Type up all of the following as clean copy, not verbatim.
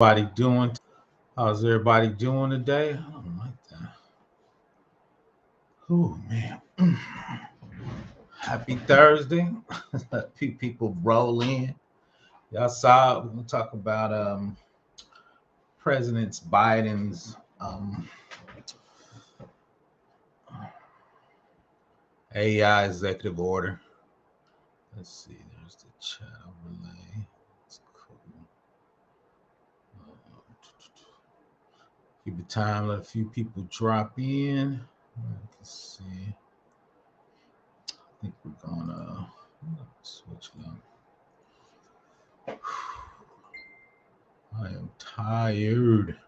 Everybody doing? How's everybody doing today? I don't like that. Oh man. Happy Thursday. Let people roll in. Y'all saw we're gonna talk about President Biden's AI executive order. Let's see, there's the chat overlay. It's cool. Keep it time, let a few people drop in. Let's see. I think we're gonna switch now. I am tired.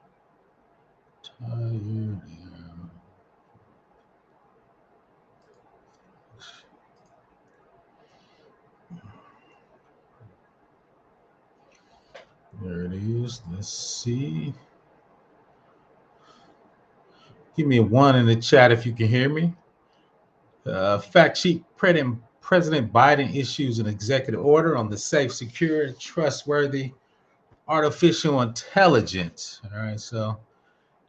Tired. There it is. Let's see. Give me a one in the chat if you can hear me. Fact sheet: President Biden issues an executive order on the safe, secure, trustworthy artificial intelligence. All right, so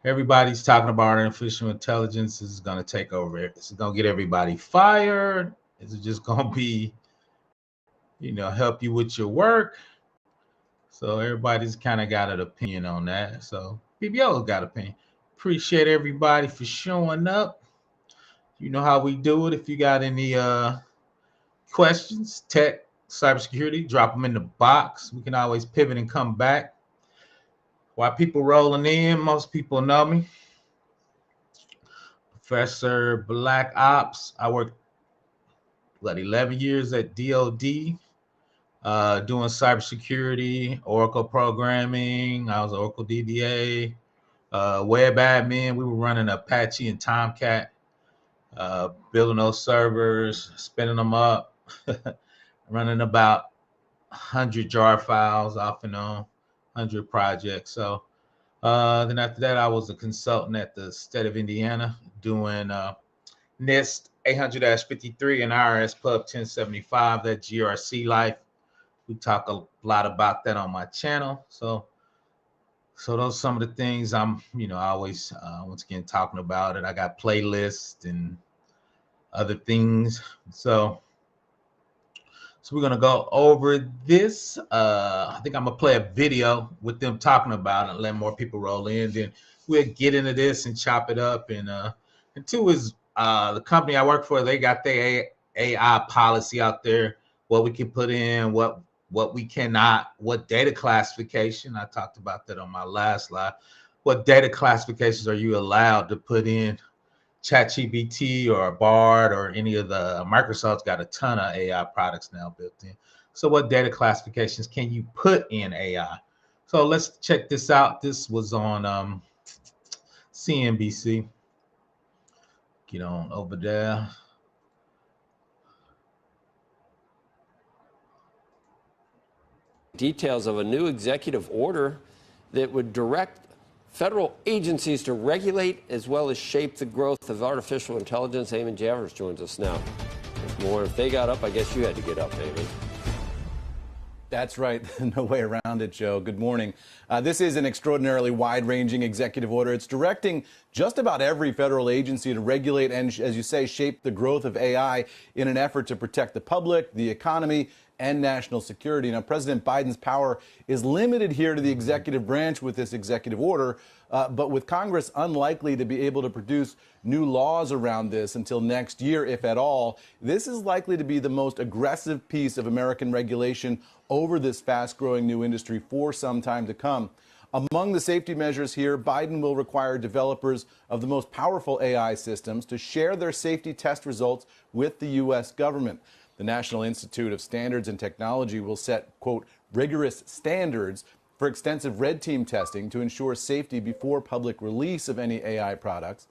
everybody's talking about artificial intelligence. This is going to take over. This is going to get everybody fired. Is it just going to be, help you with your work? So everybody's kind of got an opinion on that. So BBO got an opinion. Appreciate everybody for showing up. You know how we do it. If you got any questions, tech, cybersecurity, drop them in the box. We can always pivot and come back. While people rolling in, most people know me. Professor Black Ops. I worked 11 years at DOD, doing cybersecurity, Oracle programming. I was an Oracle DBA, web admin. We were running Apache and Tomcat, building those servers, spinning them up, running about 100 jar files off and on, 100 projects. So then after that, I was a consultant at the state of Indiana doing NIST 800-53 and IRS Pub 1075, that GRC life. We talk a lot about that on my channel. So those are some of the things I'm, always, once again, talking about it. I got playlists and other things. So we're going to go over this. I think I'm going to play a video with them talking about it and let more people roll in. Then we'll get into this and chop it up. And two is the company I work for, they got their AI policy out there, what we can put in, what we cannot, what data classification. I talked about that on my last live. What data classifications are you allowed to put in? ChatGPT or Bard or any of the Microsoft's got a ton of AI products now built in. So what data classifications can you put in AI? So let's check this out. This was on CNBC. Get on over there. Details of a new executive order that would direct federal agencies to regulate as well as shape the growth of artificial intelligence. Aman Javers joins us now. There's more. If they got up, I guess you had to get up, Aman. That's right. No way around it, Joe. Good morning. This is an extraordinarily wide-ranging executive order. It's directing just about every federal agency to regulate and, as you say, shape the growth of AI in an effort to protect the public, the economy, and national security. Now, President Biden's power is limited here to the executive branch with this executive order, but with Congress unlikely to be able to produce new laws around this until next year, if at all, this is likely to be the most aggressive piece of American regulation over this fast-growing new industry for some time to come. Among the safety measures here, Biden will require developers of the most powerful AI systems to share their safety test results with the U.S. government. The National Institute of Standards and Technology will set, quote, rigorous standards for extensive red team testing to ensure safety before public release of any AI products.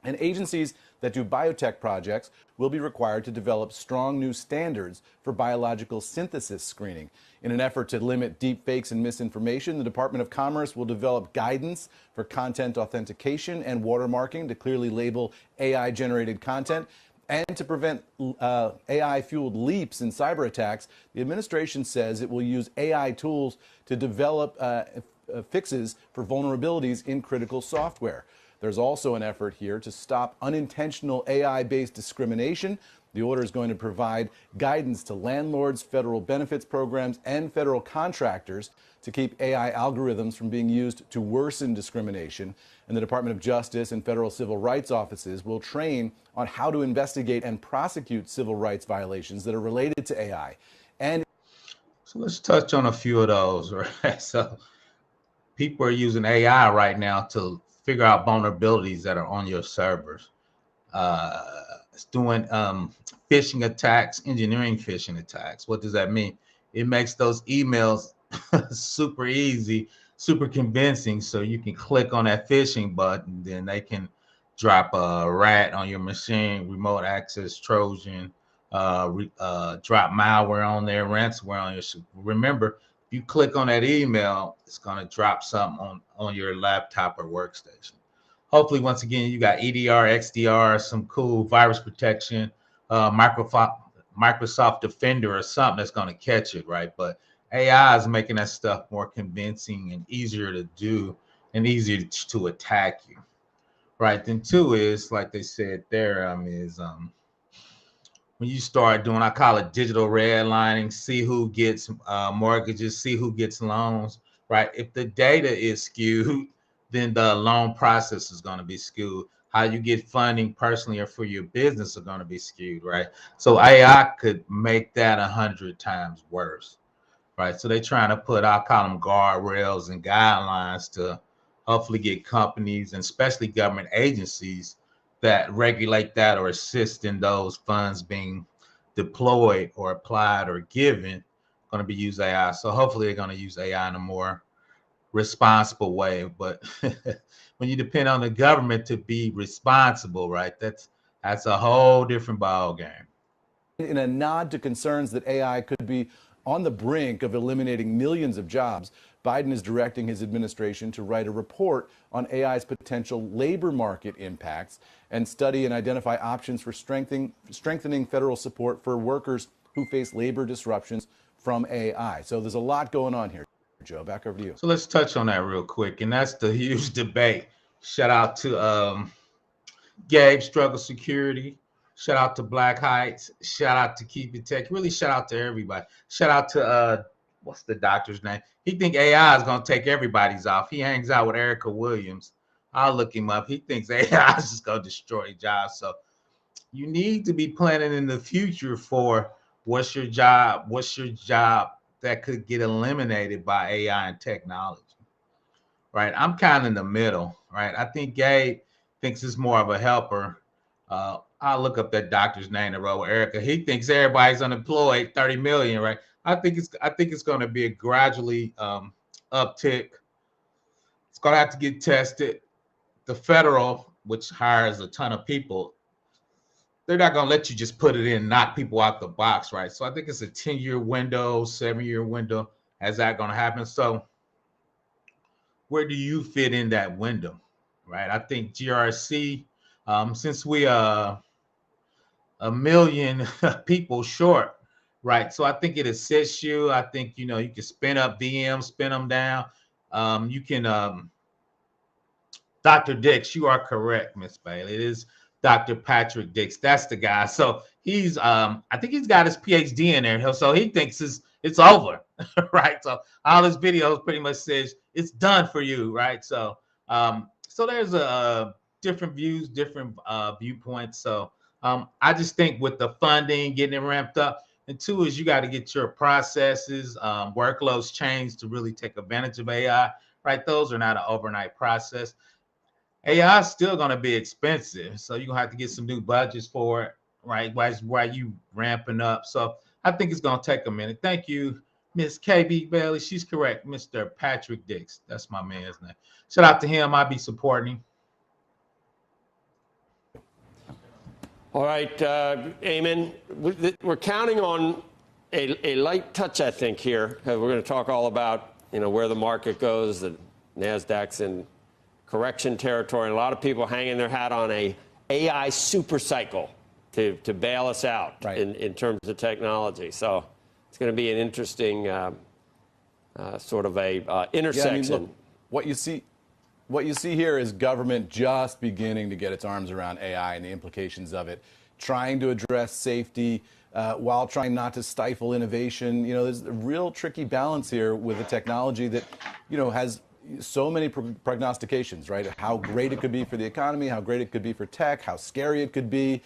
And agencies that do biotech projects will be required to develop strong new standards for biological synthesis screening. In an effort to limit deep fakes and misinformation, the Department of Commerce will develop guidance for content authentication and watermarking to clearly label AI-generated content. And to prevent AI-fueled leaps in cyber attacks, the administration says it will use AI tools to develop fixes for vulnerabilities in critical software. There's also an effort here to stop unintentional AI-based discrimination. The order is going to provide guidance to landlords, federal benefits programs, and federal contractors to keep AI algorithms from being used to worsen discrimination. And the Department of Justice and federal civil rights offices will train on how to investigate and prosecute civil rights violations that are related to AI. And so let's touch on a few of those, right? So people are using AI right now to figure out vulnerabilities that are on your servers. It's doing phishing attacks, engineering phishing attacks. What does that mean? It makes those emails super easy, super convincing, so you can click on that phishing button, then they can drop a rat on your machine, remote access Trojan, drop malware on there, ransomware on your. Remember, if you click on that email, it's going to drop something on your laptop or workstation. Hopefully, once again, you got EDR, XDR, some cool virus protection, Microsoft Defender or something that's going to catch it, right? But AI is making that stuff more convincing and easier to do and easier to attack you, right? Then two is, like they said there, is when you start doing, I call it digital redlining, see who gets mortgages, see who gets loans, right? If the data is skewed, then the loan process is going to be skewed. How you get funding personally or for your business are going to be skewed, right? So AI could make that 100 times worse, right? So they're trying to put, I call them guardrails and guidelines to hopefully get companies and especially government agencies that regulate that or assist in those funds being deployed or applied or given going to be use AI. So hopefully they're going to use AI in a more responsible way. But when you depend on the government to be responsible, right, that's a whole different ball game. In a nod to concerns that AI could be on the brink of eliminating millions of jobs, Biden is directing his administration to write a report on AI's potential labor market impacts and study and identify options for strengthening federal support for workers who face labor disruptions from AI. So there's a lot going on here. Joe, back over to you. So let's touch on that real quick. And that's the huge debate. Shout out to Gabe Struggle Security. Shout out to Black Heights. Shout out to Keep It Tech. Really shout out to everybody. Shout out to what's the doctor's name? He think AI is gonna take everybody's off. He hangs out with Erica Williams. I'll look him up. He thinks AI is just gonna destroy jobs. So you need to be planning in the future for what's your job that could get eliminated by AI and technology. Right. I'm kind of in the middle, right? I think Gabe thinks it's more of a helper. I'll look up that doctor's name that wrote with Erica. He thinks everybody's unemployed, 30 million, right? I think it's going to be a gradually uptick. It's going to have to get tested. The federal, which hires a ton of people, they're not going to let you just put it in and knock people out the box, right? So I think it's a 10-year window, 7-year window. Is that going to happen? So where do you fit in that window, right? I think GRC, since we are a million people short, right? So I think it assists you. I think, you can spin up VMs, spin them down. You can, Dr. Dix, you are correct, Miss Bailey. It is Dr. Patrick Dix. That's the guy. So he's, I think he's got his PhD in there. So he thinks it's over, right? So all his videos pretty much says it's done for you, right? So, so there's a different views, different viewpoints. So I just think with the funding, getting it ramped up, and two is you got to get your processes, workloads changed to really take advantage of AI, right? Those are not an overnight process. AI is still going to be expensive, so you're going to have to get some new budgets for it, right? While you ramping up. So I think it's going to take a minute. Thank you, Miss KB Bailey. She's correct. Mr. Patrick Dix. That's my man's name. Shout out to him. I'll be supporting him. All right, Amen. We're counting on a light touch, I think, here. We're going to talk all about, where the market goes. The NASDAQ's in correction territory. And a lot of people hanging their hat on a AI super cycle to bail us out, right, in terms of technology. So it's going to be an interesting sort of a intersection. Yeah, I mean, look, What you see here is government just beginning to get its arms around AI and the implications of it, trying to address safety while trying not to stifle innovation. You know, there's a real tricky balance here with a technology that, you know, has so many prognostications, right? How great it could be for the economy, how great it could be for tech, how scary it could be.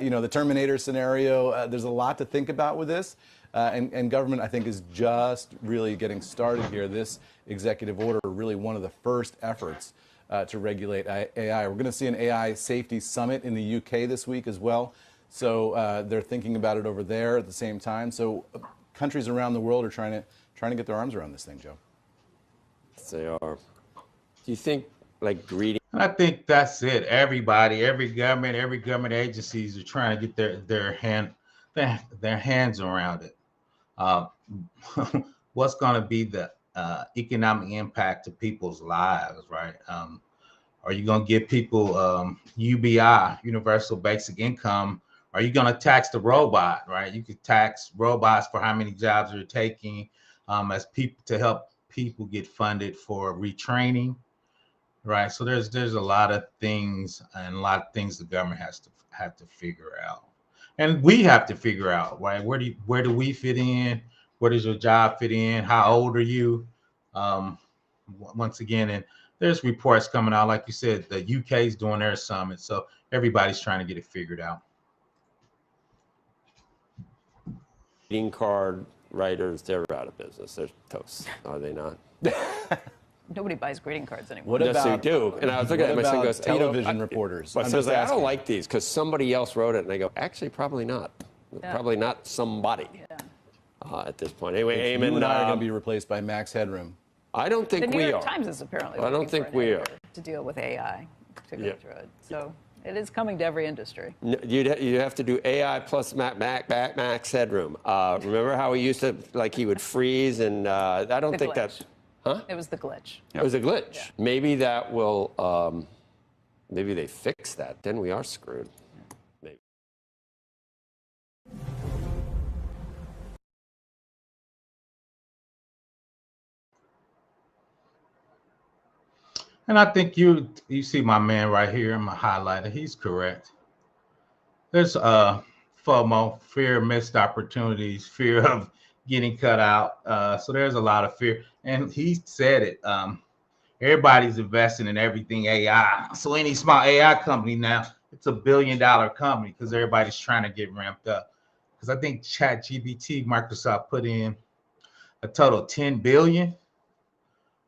You know, the Terminator scenario, there's a lot to think about with this. And government, I think, is just really getting started here. This executive order, really one of the first efforts to regulate AI. We're going to see an AI safety summit in the UK this week as well. So they're thinking about it over there at the same time. So countries around the world are trying to get their arms around this thing, Joe. Yes, they are. Do you think, like, greeting? I think that's it. Everybody, every government agencies are trying to get their hands around it. What's going to be the economic impact to people's lives, right? Are you going to give people UBI, universal basic income? Are you going to tax the robot, right? You could tax robots for how many jobs they're taking as people to help people get funded for retraining, right? So there's a lot of things and a lot of things the government have to figure out, and we have to figure out, right? Where do we fit in? Where does your job fit in? How old are you? Once again, and there's reports coming out, like you said, the UK is doing their summit, so everybody's trying to get it figured out. Greeting card writers, they're out of business. They're toast, are they not? Nobody buys greeting cards anymore. What Yes, they about, do. And I was looking at my son goes, television reporters? But I'm says, just I asking. don't like these because somebody else wrote it. And I go, actually, probably not. Yeah. Probably not somebody at this point. Anyway, You Eamon, and I are going to be replaced by Max Headroom. I don't think The New we York are. Times is apparently I don't looking think for an we editor are. to deal with AI to go Yeah. through it. So it is coming to every industry. You have to do AI plus Max Headroom. Remember how he used to, like, he would freeze, and I don't The think glitch. that's, huh? It was the glitch. It was a glitch. Yeah. Maybe that will, maybe they fix that. Then we are screwed. Maybe. And I think you see my man right here, my highlighter. He's correct. There's FOMO, fear of missed opportunities, fear of getting cut out. So there's a lot of fear, and he said it. Everybody's investing in everything AI. So any small AI company now, it's $1 billion company because everybody's trying to get ramped up. Because I think ChatGPT, Microsoft put in a total of 10 billion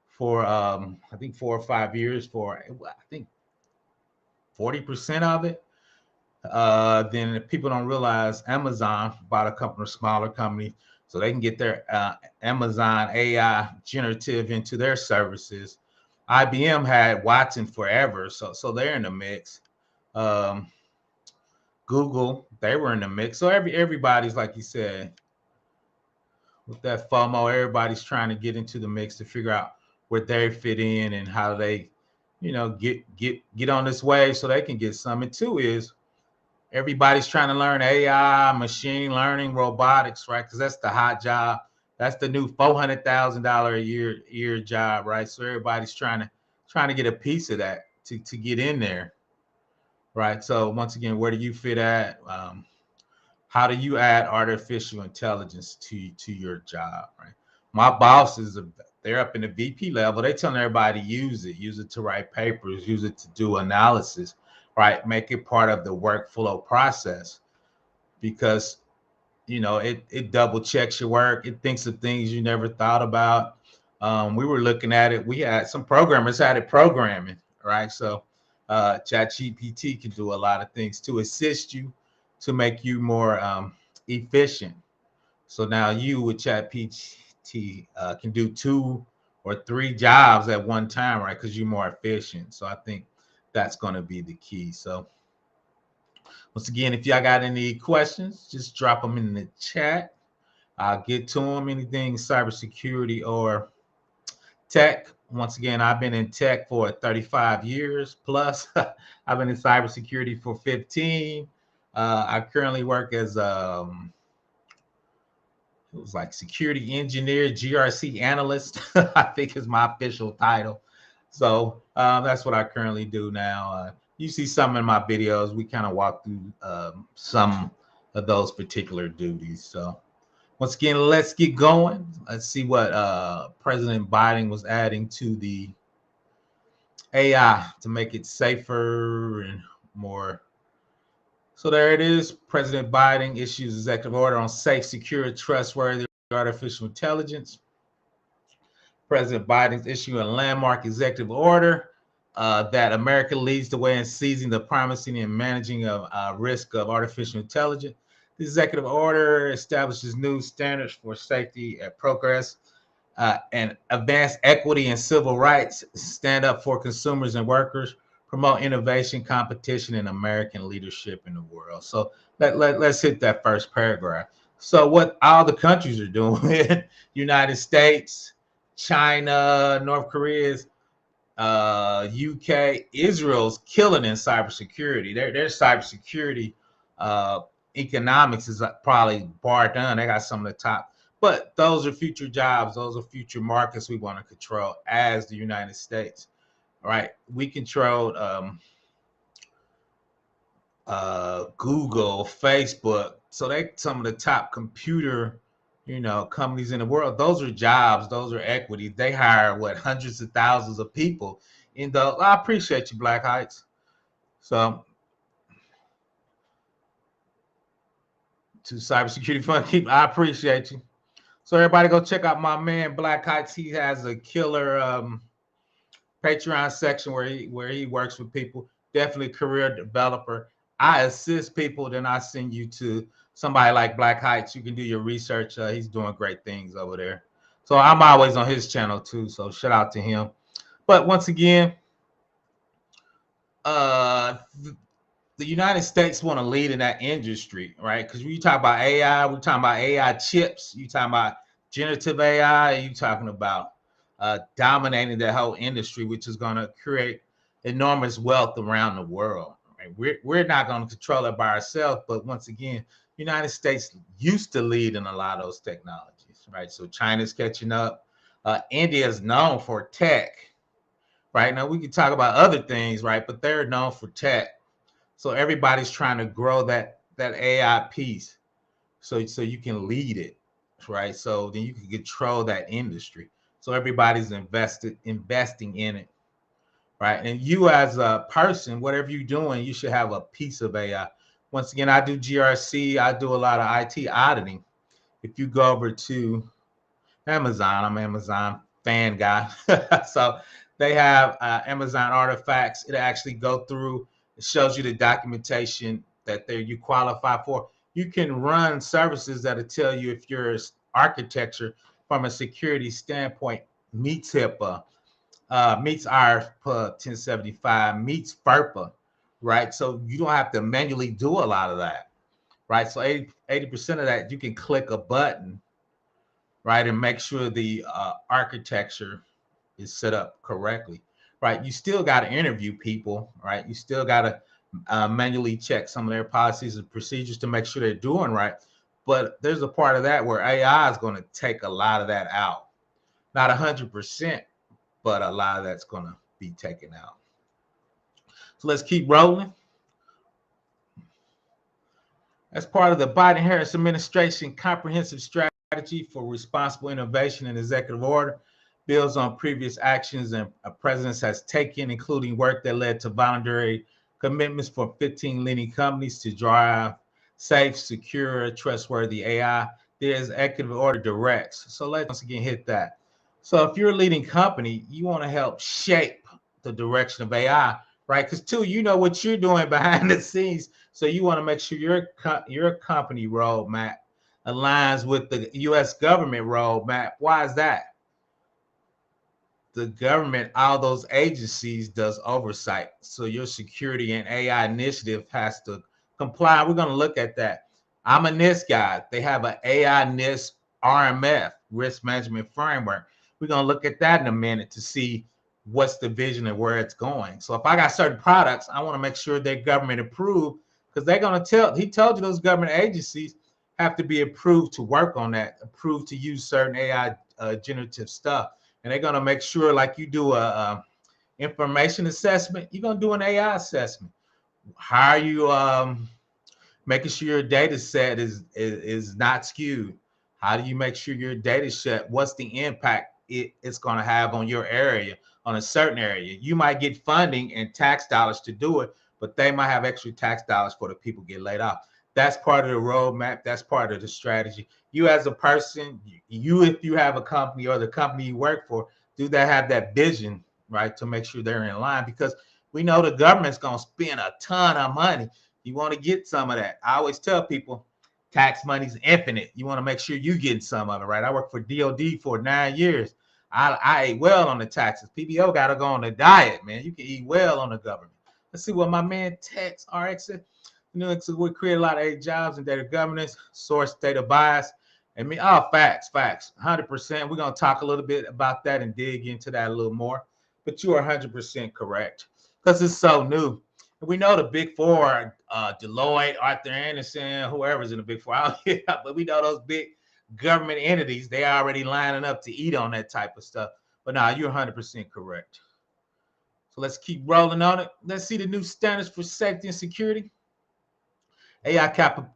for I think 4 or 5 years for I think 40% of it. Then people don't realize Amazon bought a couple of smaller companies so they can get their Amazon AI generative into their services. IBM had Watson forever, so they're in the mix. Google, they were in the mix. So everybody's, like you said, with that FOMO, everybody's trying to get into the mix to figure out where they fit in and how they, get on this wave so they can get some. And two is everybody's trying to learn AI, machine learning, robotics, right? Because that's the hot job. That's the new $400,000 a year job, right? So everybody's trying to get a piece of that to get in there, right? So once again, where do you fit at? How do you add artificial intelligence to your job, right? My bosses, they're up in the VP level. They telling everybody use it to write papers, use it to do analysis, right? Make it part of the workflow process because, it double checks your work. It thinks of things you never thought about. We were looking at it. We had some programmers had it programming, right? So ChatGPT can do a lot of things to assist you, to make you more efficient. So now you with ChatGPT can do 2 or 3 jobs at one time, right? Because you're more efficient. So I think that's going to be the key. So once again, if y'all got any questions, just drop them in the chat. I'll get to them. Anything cybersecurity or tech. Once again, I've been in tech for 35 years plus. I've been in cybersecurity for 15. I currently work as it was like security engineer, GRC analyst, I think is my official title. So that's what I currently do now. You see some in my videos. We kind of walk through some of those particular duties. So once again, let's get going. Let's see what President Biden was adding to the AI to make it safer and more. So there it is. President Biden issues executive order on safe, secure, trustworthy artificial intelligence. President Biden's issuing a landmark executive order that America leads the way in seizing the promising and managing of risk of artificial intelligence. The executive order establishes new standards for safety and progress and advance equity and civil rights, stand up for consumers and workers, promote innovation, competition, and American leadership in the world. So let's hit that first paragraph. So what all the countries are doing, United States, China, North Korea's, UK, Israel's killing in cybersecurity. Their cybersecurity economics is probably bar done. They got some of the top, but those are future jobs. Those are future markets we want to control as the United States. All right, we controlled Google, Facebook. So they some of the top computer, companies in the world. Those are jobs. Those are equity. They hire hundreds of thousands of people. I appreciate you, Black Heights. So to cybersecurity fund keep, I appreciate you. So everybody go check out my man Black Heights. He has a killer Patreon section where he works with people. Definitely career developer. I assist people, then I send you to somebody like Black Heights. You can do your research. He's doing great things over there. So I'm always on his channel too. So shout out to him. But once again, the United States want to lead in that industry, right? Because when you talk about AI, we're talking about AI chips. You talking about generative AI. You talking about dominating that whole industry, which is going to create enormous wealth around the world. Right? We're not going to control it by ourselves, but once again, United States used to lead in a lot of those technologies, right? So China's catching up. India is known for tech, right? Now we can talk about other things, right? But they're known for tech. So everybody's trying to grow that AI piece, so you can lead it, right? So then you can control that industry. So everybody's investing in it, right? And you as a person, whatever you're doing, you should have a piece of AI. Once again, I do GRC. I do a lot of IT auditing. If you go over to Amazon, I'm an Amazon fan guy. So they have Amazon artifacts. It actually go through. It shows you the documentation that you qualify for. You can run services that'll tell you if your architecture from a security standpoint meets HIPAA, meets IRPA 1075, meets FERPA, right? So you don't have to manually do a lot of that, right? So 80% of that, you can click a button, right, and make sure the architecture is set up correctly, right? You still got to interview people, right? You still got to manually check some of their policies and procedures to make sure they're doing right. But there's a part of that where AI is going to take a lot of that out. Not 100%, but a lot of that's going to be taken out. So let's keep rolling. As part of the Biden-Harris administration comprehensive strategy for responsible innovation and executive order, builds on previous actions and presidents has taken, including work that led to voluntary commitments for 15 leading companies to drive safe, secure, trustworthy AI. The executive order directs. So let's once again hit that. So if you're a leading company, you want to help shape the direction of AI, right? Because two, you know what you're doing behind the scenes. So you want to make sure your company roadmap aligns with the U.S. government roadmap. Why is that? The government, all those agencies does oversight. So your security and AI initiative has to comply. We're going to look at that. I'm a NIST guy. They have an AI NIST RMF, risk management framework. We're going to look at that in a minute to see what's the vision and where it's going. So if I got certain products, I want to make sure they're government approved, because they're going to he told you those government agencies have to be approved to work on that, approved to use certain AI generative stuff. And they're going to make sure, like you do information assessment, you're going to do an AI assessment. How are you making sure your data set is not skewed? How do you make sure your data set, what's the impact it's going to have on your area, on a certain area? You might get funding and tax dollars to do it, but they might have extra tax dollars for the people get laid off. That's part of the roadmap. That's part of the strategy. You as a person, if you have a company or the company you work for, do they have that vision, right, to make sure they're in line? Because we know the government's going to spend a ton of money. You want to get some of that. I always tell people tax money's infinite. You want to make sure you get some of it, right? I worked for DOD for 9 years. I ate well on the taxes. PBO got to go on a diet, man. You can eat well on the government. Let's see what my man Tex RX said. So we create a lot of jobs in data governance, source data bias. And facts, 100%. We're going to talk a little bit about that and dig into that a little more. But you are 100% correct because it's so new. We know the big four, Deloitte, Arthur Anderson, whoever's in the big four, but we know those big government entities, they already lining up to eat on that type of stuff. But nah, you're 100% correct. So let's keep rolling on it. Let's see the new standards for safety and security. AI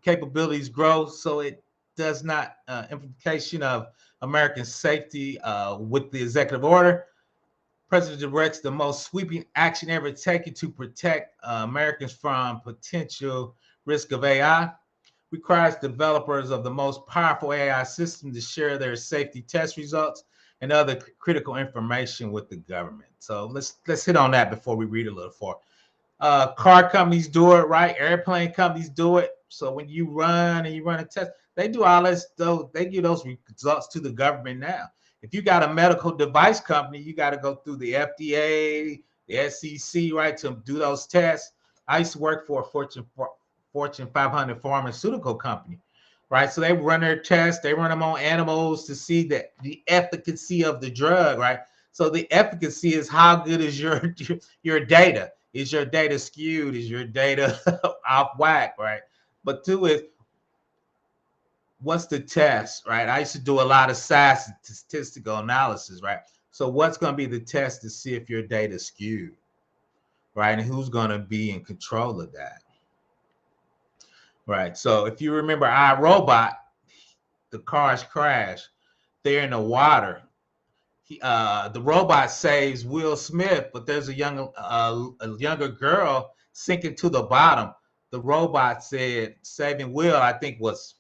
capabilities grow, so it does not implication of American safety with the executive order. President directs the most sweeping action ever taken to protect Americans from potential risk of AI. Requires developers of the most powerful AI system to share their safety test results and other critical information with the government. So let's hit on that before we read a little far. Car companies do it, right? Airplane companies do it. So when you run a test, they do all this. They give those results to the government now. If you got a medical device company, you got to go through the FDA, the SEC, right, to do those tests. I used to work for a Fortune 500 pharmaceutical company, right? So they run their tests. They run them on animals to see the efficacy of the drug, right? So the efficacy is how good is your data. Is your data skewed? Is your data off whack, right? But two is, what's the test, right? I used to do a lot of SAS statistical analysis, right? So what's going to be the test to see if your data is skewed, right? And who's going to be in control of that, right? So if you remember iRobot, the cars crash, they're in the water. The robot saves Will Smith, but there's a younger girl sinking to the bottom. The robot said saving Will, I think, was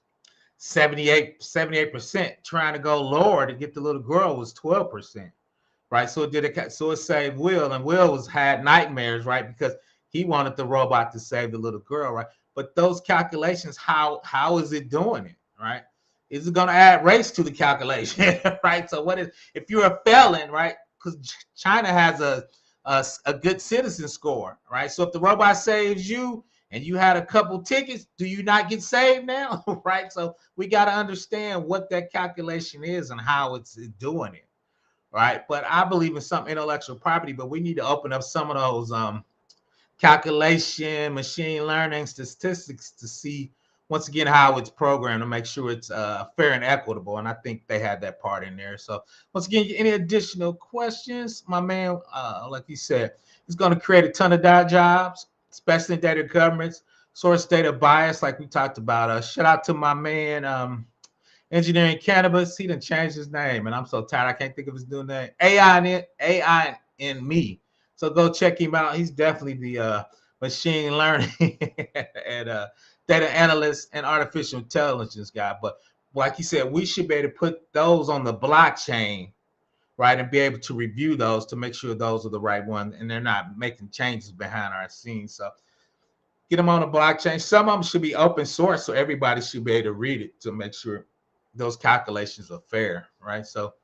78%. Trying to go lower to get the little girl was 12%, right? So it saved Will, and Will had nightmares, right? Because he wanted the robot to save the little girl, right? But those calculations, how is it doing it, right? Is it going to add race to the calculation, right? So if you're a felon, right? Because China has a good citizen score, right? So if the robot saves you and you had a couple tickets, do you not get saved now, right? So we got to understand what that calculation is and how it's doing it, right? But I believe in some intellectual property, but we need to open up some of those calculation, machine learning, statistics to see, once again, how it's programmed to make sure it's fair and equitable. And I think they had that part in there. So once again, any additional questions? My man, like you said, he's going to create a ton of jobs, especially in data governments, source data bias, like we talked about. Shout out to my man, Engineering Cannabis. He done changed his name, and I'm so tired I can't think of his new name. AI in me. So go check him out. He's definitely the machine learning and data analyst and artificial intelligence guy. But like you said, we should be able to put those on the blockchain, right, and be able to review those to make sure those are the right ones and they're not making changes behind our scenes. So get them on the blockchain. Some of them should be open source, so everybody should be able to read it to make sure those calculations are fair, right? So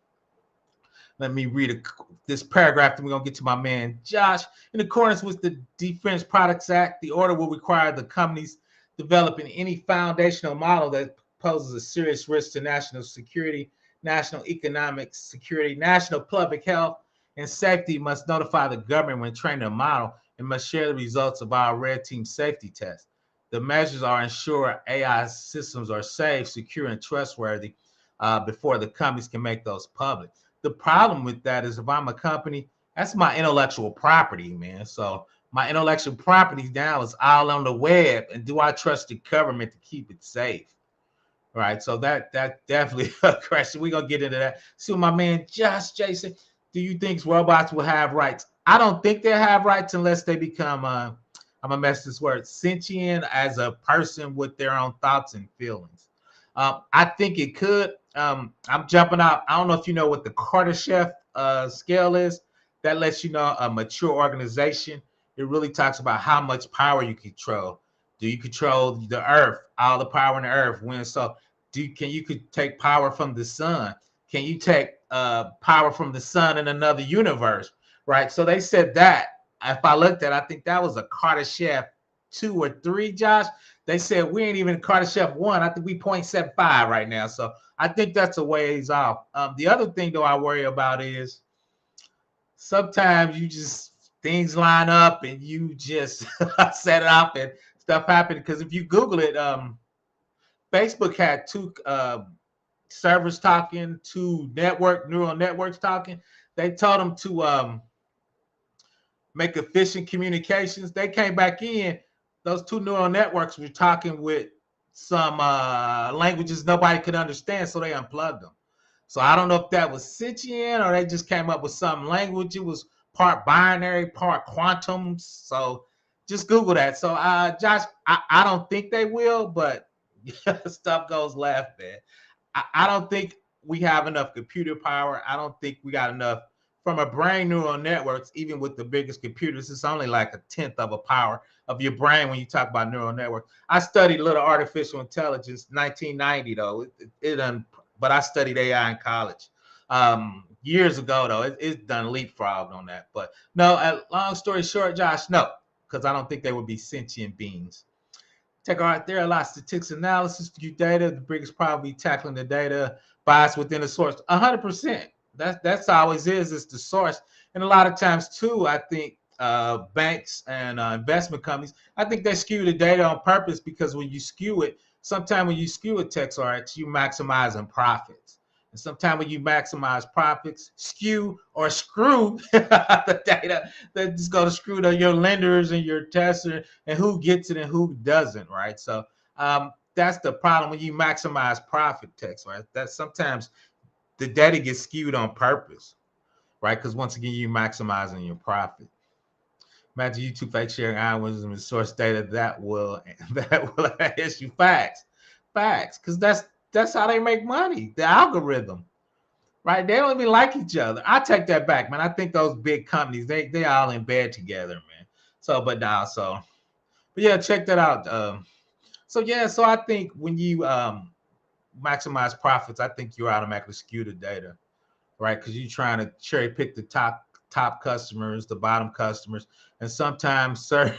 let me read this paragraph, and we're going to get to my man, Josh. In accordance with the Defense Products Act, the order will require the companies developing any foundational model that poses a serious risk to national security, national economic security, national public health, and safety must notify the government when training a model and must share the results of our red team safety test. The measures are ensure AI systems are safe, secure, and trustworthy before the companies can make those public. The problem with that is if I'm a company, That's my intellectual property, man. So my intellectual property now is all on the web, and do I trust the government to keep it safe? Right. So that definitely a question. We're gonna get into that. See, my man Josh Jason, do you think robots will have rights? I don't think they'll have rights unless they become I'm gonna mess this word sentient as a person with their own thoughts and feelings. I think it could. I'm jumping out. I don't know if you know what the Kardashev scale is. That lets you know a mature organization. It really talks about how much power you control. Do you control the earth, all the power in the earth? When so, can you could take power from the sun? Can you take power from the sun in another universe? Right. So they said that. If I looked at, I think that was a Kardashev 2 or 3, Josh. They said we ain't even Kardashev 1. I think we 0.75 right now. So I think that's a ways off. The other thing though I worry about is sometimes you just things line up and you just set it up and stuff happen. Because if you Google it, Facebook had two servers talking, two neural networks talking. They told them to make efficient communications. They came back in. Those two neural networks were talking with some languages nobody could understand, so they unplugged them. So I don't know if that was sentient or they just came up with some language. It was part binary, part quantum. So just Google that. So Josh, I don't think they will, but stuff goes left, man. I don't think we have enough computer power. I don't think we got enough from a brain neural networks. Even with the biggest computers, it's only like a tenth of a power of your brain when you talk about neural networks. I studied a little artificial intelligence, 1990 though. But I studied AI in college. Years ago though, it's done leapfrogged on that. But no, long story short, Josh, no, because I don't think they would be sentient beings. Take out there a lot of statistics analysis to your data. The biggest problem be tackling the data bias within the source. 100%. That's always is the source. And a lot of times too, I think banks and investment companies, I think they skew the data on purpose because when you skew it, sometimes when you skew a text RX, you maximizing profits. And sometimes when you maximize profits, skew or screw the data that just going to screw your lenders and your testers and who gets it and who doesn't, right? So that's the problem when you maximize profit text, right? That sometimes the data gets skewed on purpose, right? Because once again, you're maximizing your profit. Imagine YouTube fake sharing algorithms and source data that will issue facts, because that's how they make money. The algorithm, right? They don't even like each other. I take that back, man. I think those big companies they all in bed together, man. So, but yeah, check that out. So I think when you maximize profits, I think you automatically skew the data, right? Because you're trying to cherry pick the top customers, the bottom customers, and sometimes certain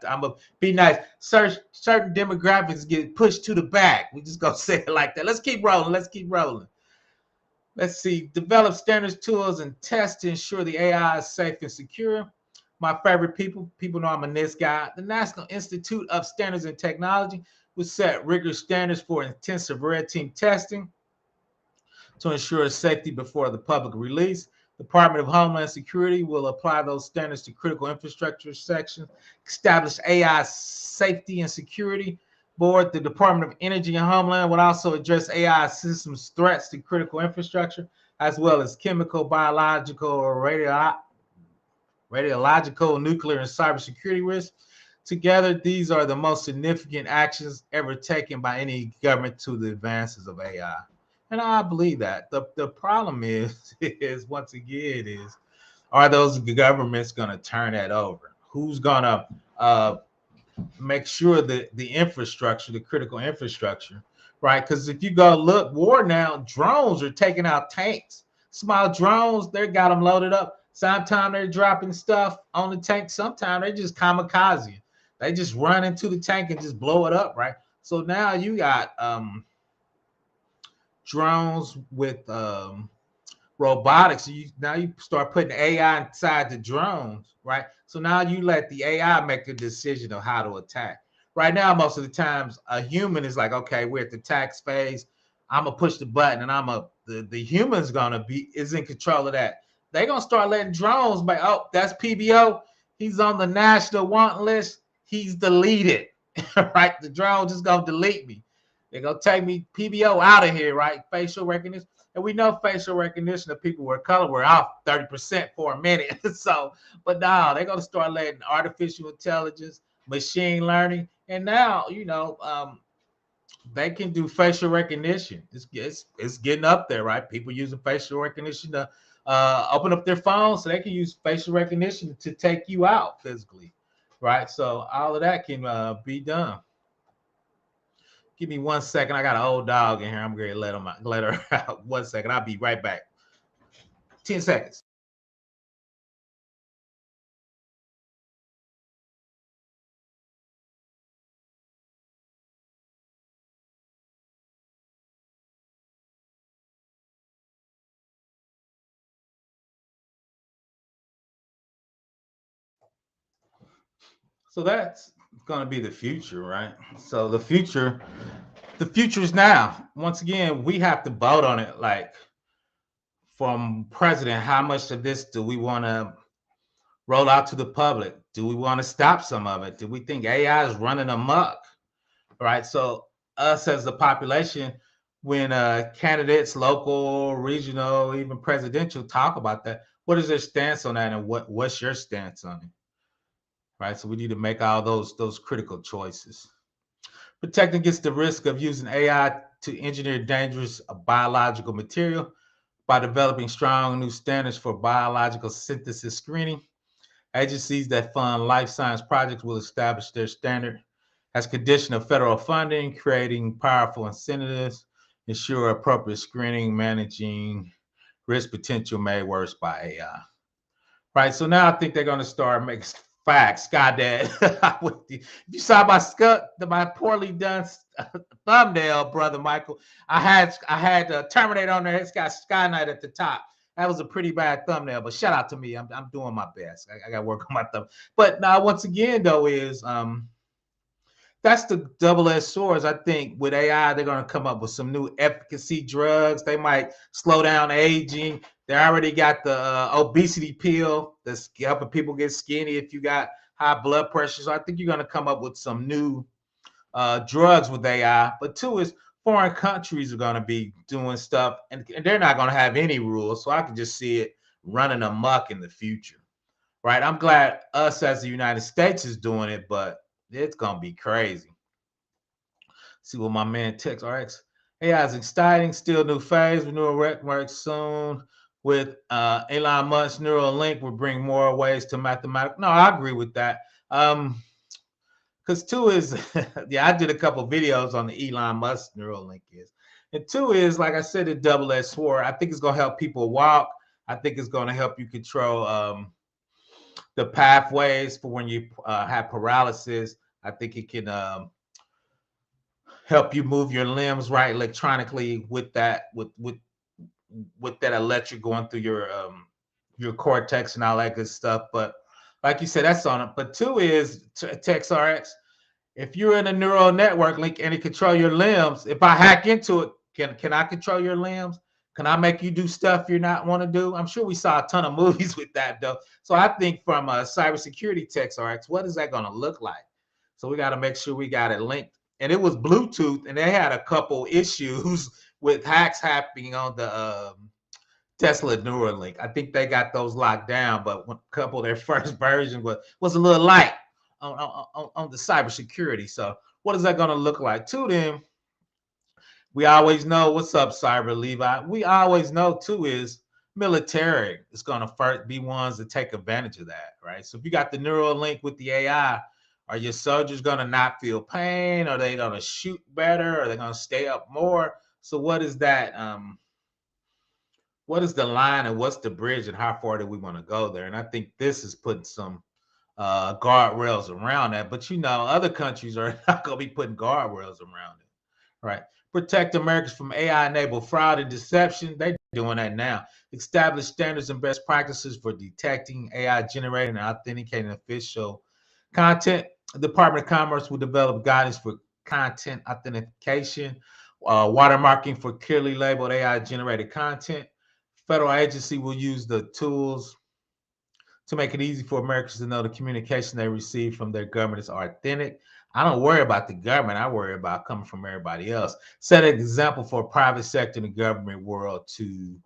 I'm gonna be nice. Certain demographics get pushed to the back. We just gonna say it like that. Let's keep rolling. Let's see. Develop standards, tools, and tests to ensure the AI is safe and secure. My favorite people know I'm a NIST guy. The National Institute of Standards and Technology will set rigorous standards for intensive red team testing to ensure safety before the public release. The Department of Homeland Security will apply those standards to critical infrastructure sections, establish AI safety and security board. The Department of Energy and Homeland will also address AI systems threats to critical infrastructure, as well as chemical, biological, or radiological, nuclear, and cybersecurity risks. Together, these are the most significant actions ever taken by any government to the advances of AI. And I believe that. The problem is once again, are those governments going to turn that over? Who's going to make sure that the infrastructure, the critical infrastructure, right? Because if you go look, war now, drones are taking out tanks. Small drones, they got them loaded up. Sometimes they're dropping stuff on the tank. Sometimes they just kamikaze. They just run into the tank and just blow it up, right? So now you got drones with robotics. Now you start putting AI inside the drones, right? So now you let the AI make the decision of how to attack. Right now, most of the times, a human is like, okay, we're at the tax phase. I'm gonna push the button, and the human's gonna is in control of that. they're going to start letting drones make, oh, that's PBO. He's on the national want list. He's deleted, right? The drone just going to delete me. They're going to take me PBO out of here, right? Facial recognition. And we know facial recognition of people with color were off 30% for a minute. So, but now they're going to start letting artificial intelligence, machine learning, and now, they can do facial recognition. It's getting up there, right? People using facial recognition to open up their phones, so they can use facial recognition to take you out physically, right? So all of that can be done. Give me 1 second. I got an old dog in here. I'm going to let her out. 1 second. I'll be right back. 10 seconds. So that's going to be the future, right? So the future is now. Once again, we have to vote on it. Like, from president, how much of this do we want to roll out to the public? Do we want to stop some of it? Do we think AI is running amok? Right. So us as the population, when candidates, local, regional, even presidential, talk about that, what is their stance on that, and what's your stance on it? Right. So we need to make all those critical choices. Protect against the risk of using AI to engineer dangerous biological material by developing strong new standards for biological synthesis screening. Agencies that fund life science projects will establish their standard as condition of federal funding, creating powerful incentives, ensure appropriate screening, managing risk potential made worse by AI. Right. So now I think they're going to start making facts. God, Dad. If you saw my poorly done thumbnail, brother Michael, I had Terminator on there. It's got Skynet at the top. That was a pretty bad thumbnail, but shout out to me. I'm doing my best. I got to work on my thumb. But now, once again, though, is that's the double-edged swords. I think with AI, they're going to come up with some new efficacy drugs. They might slow down aging. They already got the obesity pill that's helping people get skinny if you got high blood pressure. So I think you're going to come up with some new drugs with AI. But two is foreign countries are going to be doing stuff, and they're not going to have any rules. So I can just see it running amok in the future. Right? I'm glad us as the United States is doing it, but it's going to be crazy. See what my man Tex RX. AI is exciting, still new phase. Neural network soon with Elon Musk's Neuralink will bring more ways to mathematics. No, I agree with that. Because two is, yeah, I did a couple videos on the Elon Musk Neuralink is. And two is, like I said, a double-edged sword. I think it's going to help people walk. I think it's going to help you control the pathways for when you have paralysis. I think it can help you move your limbs right electronically with that with that electric going through your cortex and all that good stuff. But like you said, that's on it. But two is Tex RX. If you're in a neural network link and it control your limbs, if I hack into it, can I control your limbs? Can I make you do stuff you're not want to do? I'm sure we saw a ton of movies with that, though. So I think from a cybersecurity Tex RX, what is that going to look like? So we got to make sure we got it linked. And it was Bluetooth, and they had a couple issues with hacks happening on the Tesla Neuralink. I think they got those locked down, but a couple of their first version was a little light on the cybersecurity. So what is that going to look like? To them, we always know what's up, Cyber Levi. We always know too is military is going to first be ones that take advantage of that, right? So if you got the Neuralink with the AI, are your soldiers going to not feel pain? Are they going to shoot better? Are they going to stay up more? So what is that? What is the line and what's the bridge and how far do we want to go there? And I think this is putting some guardrails around that. But other countries are not going to be putting guardrails around it, right? Protect Americans from AI-enabled fraud and deception. They're doing that now. Establish standards and best practices for detecting AI-generated and authenticating official content. The Department of Commerce will develop guidance for content authentication, watermarking for clearly labeled AI-generated content. federal agency will use the tools to make it easy for Americans to know the communication they receive from their government is authentic. I don't worry about the government. I worry about coming from everybody else. Set an example for private sector in the government world to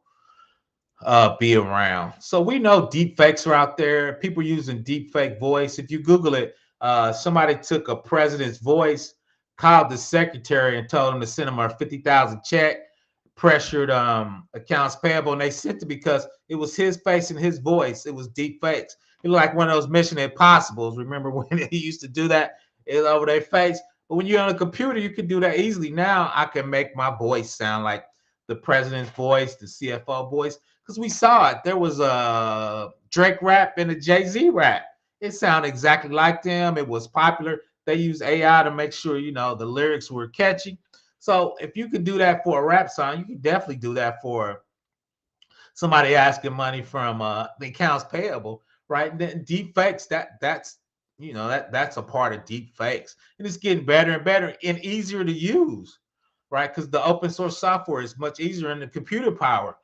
be around. So we know deep fakes are out there. People using deep fake voice. If you Google it, somebody took a president's voice, called the secretary, and told him to send him a 50,000 check. Pressured accounts payable, and they sent it because it was his face and his voice. It was deep fakes. It looked like one of those Mission Impossibles. Remember when he used to do that? It was over their face. But when you're on a computer, you can do that easily. Now I can make my voice sound like the president's voice, the CFO voice, because we saw it. There was a Drake rap and a Jay-Z rap. It sounded exactly like them. It was popular. They used AI to make sure, the lyrics were catchy. So if you could do that for a rap song, you can definitely do that for somebody asking money from the accounts payable, right? And then deep fakes, that's a part of deep fakes. And it's getting better and better and easier to use, right? Because the open source software is much easier in the computer power.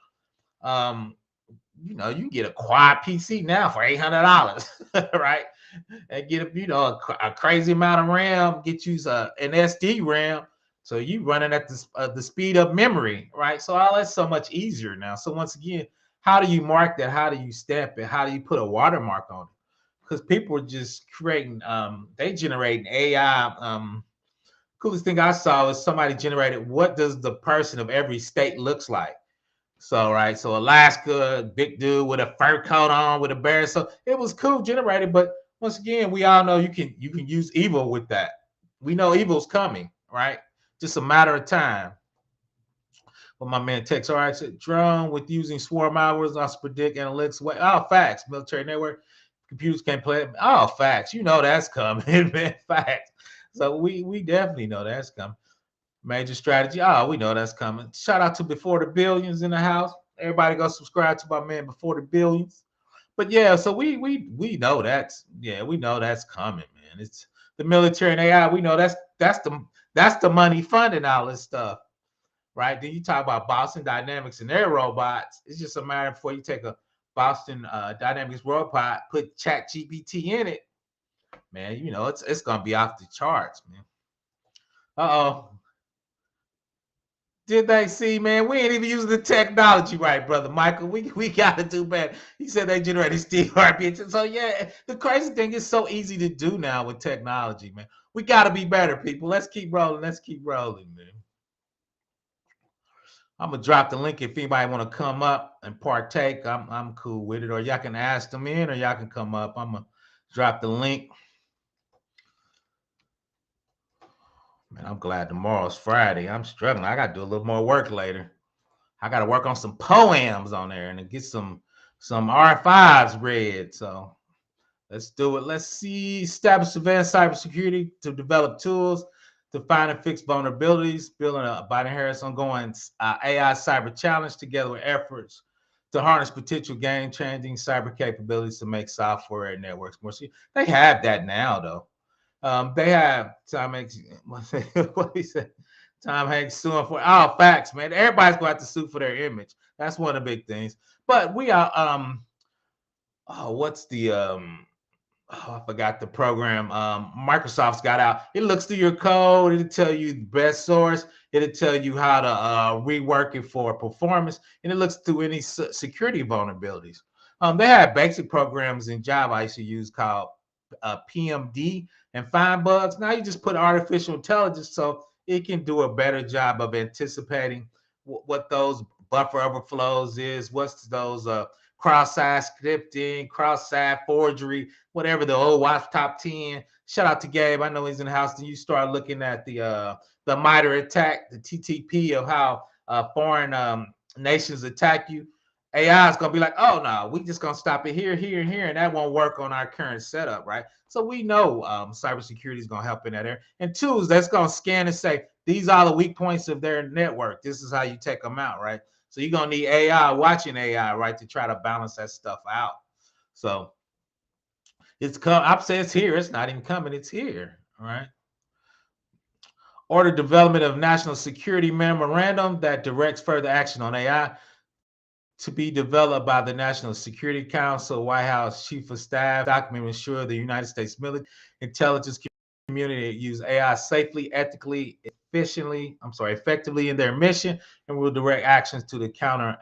You can get a quad PC now for $800, right? And get a crazy amount of RAM, get you an SD RAM. So you running at the speed of memory, right? So all that's so much easier now. So once again, how do you mark that? How do you stamp it? How do you put a watermark on it? Because people are just creating, they generate AI. Coolest thing I saw is somebody generated what does the person of every state looks like. So right, so Alaska, big dude with a fur coat on with a bear. So it was cool generated, but once again, we all know you can use evil with that. We know evil's coming, right? Just a matter of time. Well, my man texts, all right, so drone with using swarm hours, also predict analytics. Oh, facts, military network, computers can't play it. Oh, facts, that's coming, man. Facts. So we definitely know that's coming. Major strategy. Oh, we know that's coming. Shout out to Before the Billions in the house. Everybody go subscribe to my man Before the Billions. But yeah, so we know we know that's coming, man. It's the military and AI. We know that's the money funding all this stuff, right? Then you talk about Boston Dynamics and their robots. It's just a matter before you take a Boston Dynamics robot, put Chat GPT in it, man. It's gonna be off the charts, man. Uh-oh. Did they see, man? We ain't even using the technology right, brother Michael. We got to do better. He said they generated Steve Harvey. So yeah, the crazy thing is so easy to do now with technology, man. We got to be better, people. Let's keep rolling. Let's keep rolling, man. I'm gonna drop the link if anybody want to come up and partake. I'm cool with it, or y'all can ask them in, or y'all can come up. I'm gonna drop the link. Man, I'm glad tomorrow's Friday. I'm struggling. I gotta do a little more work later. I got to work on some poems on there and get some R5s read. So let's do it. Let's see. Establish advanced cybersecurity to develop tools to find and fix vulnerabilities. Building a Biden-Harris ongoing AI cyber challenge together with efforts to harness potential game-changing cyber capabilities to make software and networks more secure. They have that now, though. They have Tom Hanks. What he said? Tom Hanks suing for facts, man. Everybody's going to have to sue for their image. That's one of the big things. But we are what's the I forgot the program. Microsoft's got out. It looks through your code. It'll tell you the best source. It'll tell you how to rework it for performance, and it looks through any security vulnerabilities. They have basic programs in Java I used to use called PMD and find bugs. Now you just put artificial intelligence so it can do a better job of anticipating what those buffer overflows is, what's those cross-site scripting, cross-site forgery, whatever the old Watch Top 10. Shout out to Gabe. I know he's in the house. Then you start looking at the MITRE attack, the TTP of how foreign nations attack you. AI is going to be like, oh, no, we just going to stop it here, here, and here, and that won't work on our current setup, right? So we know cybersecurity is going to help in that area. And tools, that's going to scan and say, these are the weak points of their network. This is how you take them out, right? So you're going to need AI, watching AI, right, to try to balance that stuff out. So it's come. I'm saying it's here. It's not even coming. It's here, all right? Order development of national security memorandum that directs further action on AI to be developed by the National Security Council, White House Chief of Staff. Document will ensure the United States military intelligence community use AI safely, ethically, effectively in their mission, and will direct actions to the counter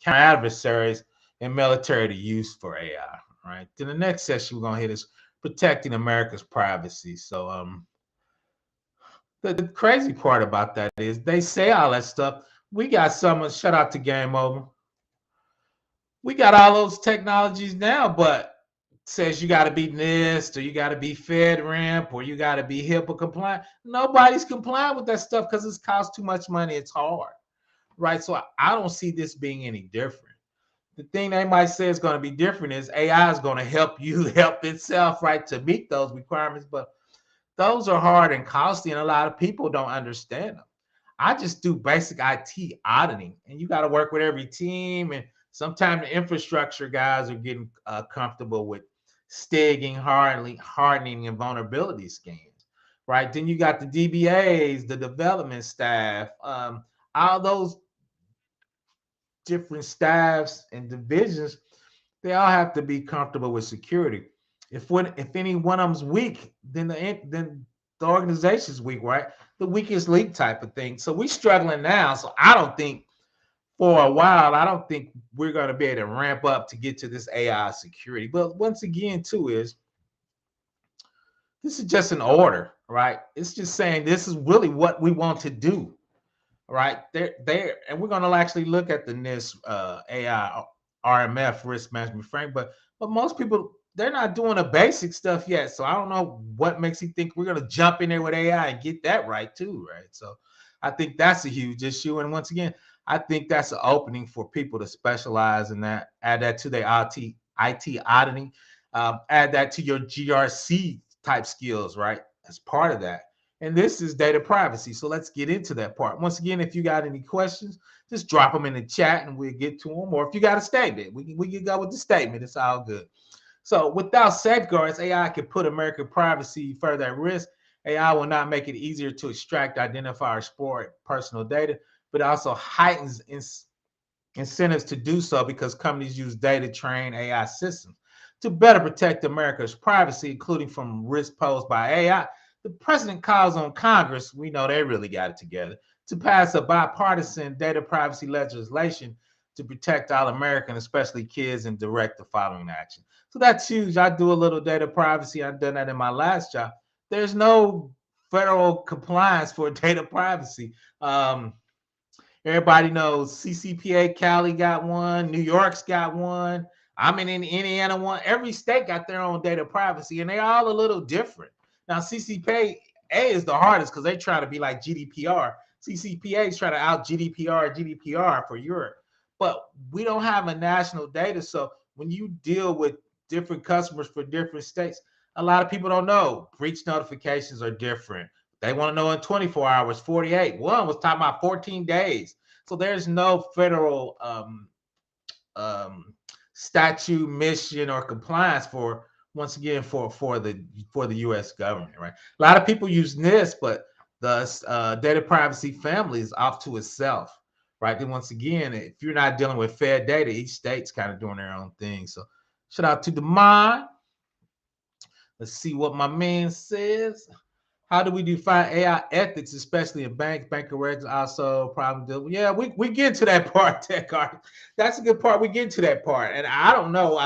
adversaries and military to use for AI. Right. Then the next section we're gonna hit is protecting America's privacy. So the crazy part about that is they say all that stuff. We got someone, shout out to Game Over. We got all those technologies now, but says you got to be NIST or you got to be FedRAMP or you got to be HIPAA compliant. Nobody's complying with that stuff because it's cost too much money. It's hard, right? So I don't see this being any different. The thing they might say is going to be different is AI is going to help you help itself, right, to meet those requirements. But those are hard and costly, and a lot of people don't understand them. I just do basic IT auditing, and you got to work with every team. And sometimes the infrastructure guys are getting comfortable with staging, hardening, and vulnerability scans, right? Then you got the DBAs, the development staff, all those different staffs and divisions. They all have to be comfortable with security. If any one of them's weak, then the organization's weak, right? The weakest link type of thing. So we're struggling now. So I don't think for a while, I don't think we're going to be able to ramp up to get to this AI security. But once again, too, this is just an order, right? It's just saying this is really what we want to do, right? There, and we're going to actually look at the NIST AI RMF risk management frame, but most people they're not doing the basic stuff yet. So I don't know what makes you think we're going to jump in there with AI and get that right too, right? So I think that's a huge issue. And once again, I think that's an opening for people to specialize in that. Add that to their IT auditing. Add that to your GRC type skills, right? As part of that. And this is data privacy. So let's get into that part. Once again, if you got any questions, just drop them in the chat and we'll get to them. Or if you got a statement, we can go with the statement. It's all good. So without safeguards, AI can put American privacy further at risk. AI will not make it easier to extract, identify, or exploit personal data, but also heightens incentives to do so because companies use data to train AI systems. To better protect America's privacy, including from risk posed by AI, the president calls on Congress, we know they really got it together, to pass a bipartisan data privacy legislation to protect all Americans, especially kids, and direct the following action. So that's huge. I do a little data privacy. I've done that in my last job. There's no federal compliance for data privacy. Everybody knows CCPA Cali got one, New York's got one. I'm in Indiana one. Every state got their own data privacy, and they all a little different. Now, CCPA is the hardest because they try to be like GDPR. CCPA is trying to out GDPR for Europe. But we don't have a national data. So when you deal with different customers for different states, a lot of people don't know. Breach notifications are different. They want to know in 24 hours, 48. One was talking about 14 days. So there's no federal statute, mission, or compliance for once again for the U.S. government, right? A lot of people use NIST, but the data privacy family is off to itself, right? Then once again, if you're not dealing with Fed data, each state's kind of doing their own thing. So shout out to Demond. Let's see what my man says. How do we define AI ethics, especially in banks, banker records, also problem deal? Yeah, we get to that part, Tech Art. That's a good part. We get to that part. And I don't know.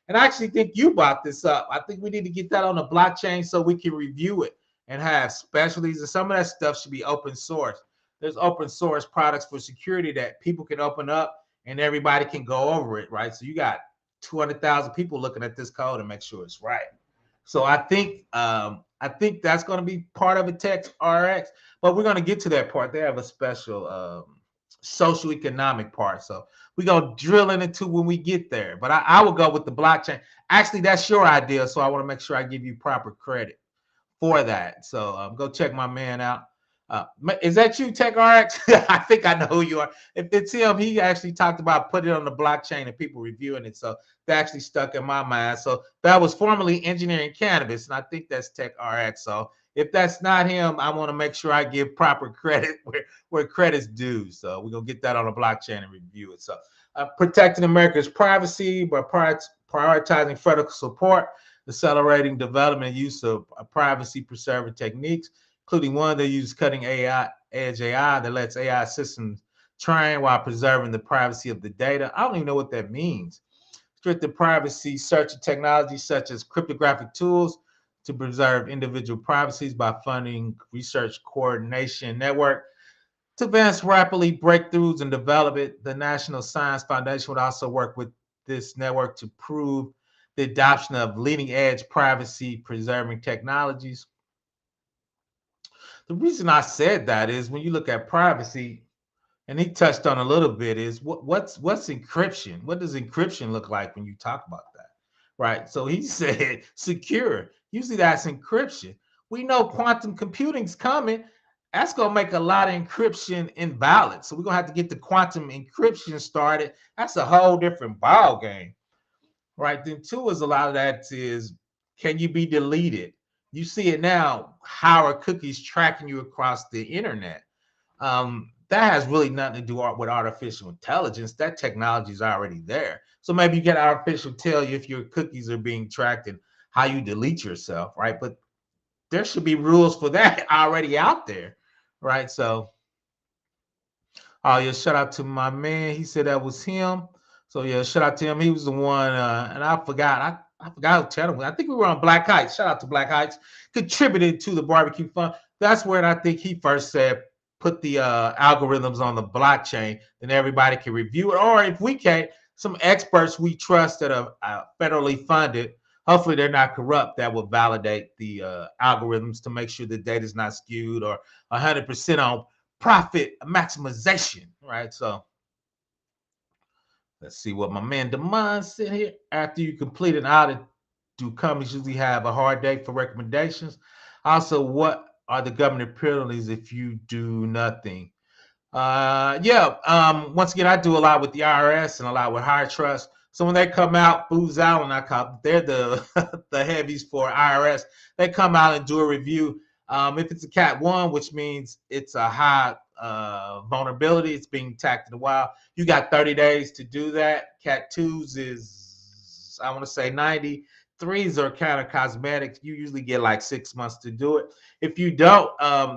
And I actually think you brought this up. I think we need to get that on the blockchain so we can review it and have specialties. And some of that stuff should be open source. There's open source products for security that people can open up and everybody can go over it, right? So you got 200,000 people looking at this code and make sure it's right. So I think that's going to be part of a Tech RX, but we're going to get to that part. They have a special social economic part, so we're going to drill into when we get there. But I will go with the blockchain. Actually, that's your idea, so I want to make sure I give you proper credit for that. So go check my man out. Is that you, Tech RX? I think I know who you are. If it's him, he actually talked about putting it on the blockchain and people reviewing it. So that actually stuck in my mind. So that was formerly Engineering Cannabis, and I think that's Tech RX. So if that's not him, I want to make sure I give proper credit where credit's due. So we're gonna get that on the blockchain and review it. So protecting America's privacy by prioritizing federal support, accelerating development and use of privacy-preserving techniques, including one that uses cutting-edge AI that lets AI systems train while preserving the privacy of the data. I don't even know what that means. Stricter privacy searching technologies such as cryptographic tools to preserve individual privacies by funding research coordination network. To advance rapidly breakthroughs and develop it, the National Science Foundation would also work with this network to prove the adoption of leading edge privacy preserving technologies. The reason I said that is when you look at privacy, and he touched on a little bit, is what's encryption? What does encryption look like when you talk about that? Right. So he said secure. Usually that's encryption. We know quantum computing's coming. That's gonna make a lot of encryption invalid. So we're gonna have to get the quantum encryption started. That's a whole different ball game. Right. Then two is a lot of that is can you be deleted? You see it now. How are cookies tracking you across the internet? That has really nothing to do with artificial intelligence. That technology is already there. So maybe you get artificial tell you if your cookies are being tracked and how you delete yourself, right? But there should be rules for that already out there, right? So, oh yeah, shout out to my man. He said that was him. So yeah, shout out to him. He was the one, and I forgot. I forgot who channel. I think we were on Black Heights. Shout out to Black Heights. Contributed to the barbecue fund. That's where I think he first said put the algorithms on the blockchain, then everybody can review it. Or if we can't, some experts we trust that are federally funded, hopefully they're not corrupt, that will validate the algorithms to make sure the data is not skewed or 100% on profit maximization, right? So let's see what my man Damon said here. After you complete an audit, do companies usually have a hard date for recommendations? Also, what are the government penalties if you do nothing? Once again, I do a lot with the IRS and a lot with Higher Trust. So when they come out, Booz Allen, they're the the heavies for IRS. They come out and do a review. If it's a Cat 1, which means it's a high vulnerability, it's being attacked in a while, you got 30 days to do that. Cat 2s is, I want to say 90. 3s are kind of cosmetic. You usually get like 6 months to do it. If you don't,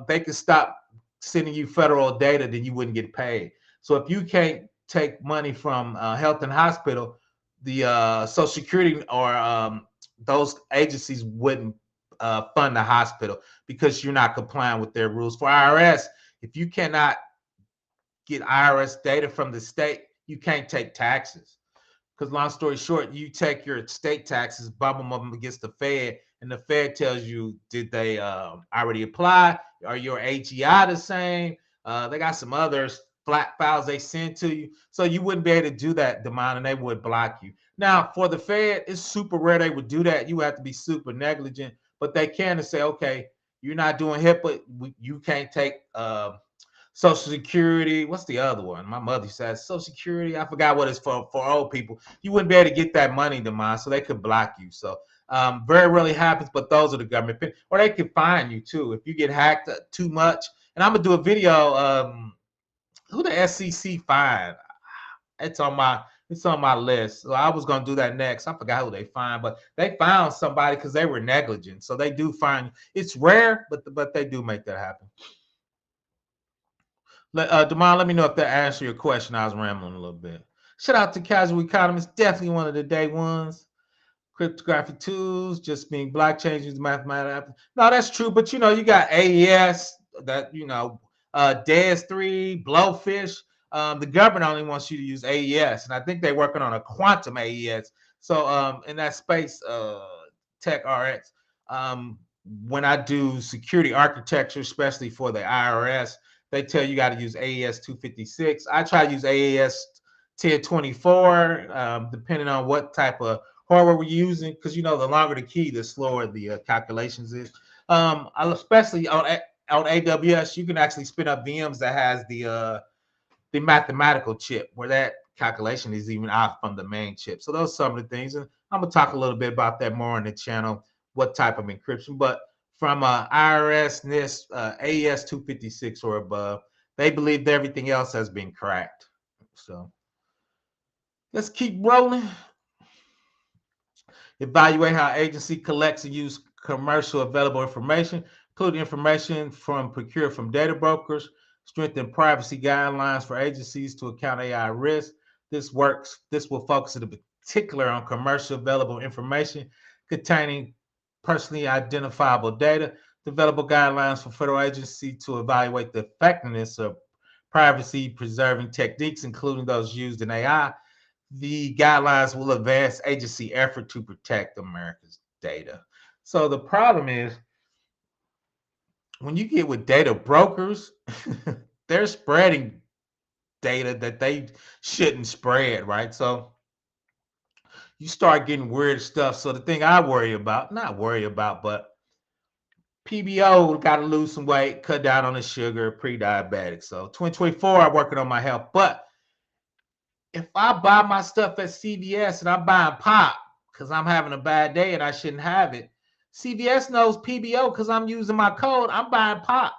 they can stop sending you federal data, then you wouldn't get paid. So if you can't take money from health and hospital, the Social Security or those agencies wouldn't fund the hospital because you're not complying with their rules. For IRS, if you cannot get IRS data from the state, you can't take taxes. Because long story short, you take your state taxes, bump them up against the Fed, and the Fed tells you, did they already apply? Are your AGI the same? They got some other flat files they send to you. So you wouldn't be able to do that, Demond, and they would block you. Now, for the Fed, it's super rare they would do that. You have to be super negligent, but they can say, okay, you're not doing HIPAA. You can't take Social Security. What's the other one? My mother says Social Security. I forgot what it's for old people. You wouldn't be able to get that money, Demond, so they could block you. So very rarely happens, but those are the government. Or they could fine you too if you get hacked too much. And I'm gonna do a video. Who the SEC fined? It's on my list. So I was gonna do that next. I forgot who they fined, but they found somebody because they were negligent. So they do fine. It's rare, but they do make that happen. Demond, let me know if that answered your question. I was rambling a little bit. Shout out to Casual Economist, definitely one of the day ones. Cryptographic tools, just being blockchain, use mathematics. No, that's true, but you got AES, that DES3, Blowfish. The government only wants you to use AES, and I think they're working on a quantum AES. So in that space, Tech RX, when I do security architecture, especially for the IRS, they tell you got to use AES 256. I try to use AES 1024, depending on what type of hardware we're using, because the longer the key, the slower the calculations is. Especially on AWS, you can actually spin up VMs that has the mathematical chip where that calculation is even out from the main chip. So those are some of the things, and I'm gonna talk a little bit about that more on the channel, what type of encryption. But from IRS, NIST, AES 256 or above, they believe that everything else has been cracked. So Let's keep rolling. Evaluate how agency collects and use commercial available information, including information procured from data brokers. Strengthen privacy guidelines for agencies to account AI risk. This will focus in particular on commercial available information containing personally identifiable data. Develop guidelines for federal agencies to evaluate the effectiveness of privacy preserving techniques, including those used in AI. The guidelines will advance agency effort to protect America's data. So the problem is when you get with data brokers, they're spreading data that they shouldn't spread, right? So you start getting weird stuff. So the thing I worry about, not worry about, but PBO got to lose some weight, cut down on the sugar, pre-diabetic. So 2024, I'm working on my health. But if I buy my stuff at CVS and I'm buying pop because I'm having a bad day and I shouldn't have it, CVS knows PBO because I'm using my code. I'm buying pop.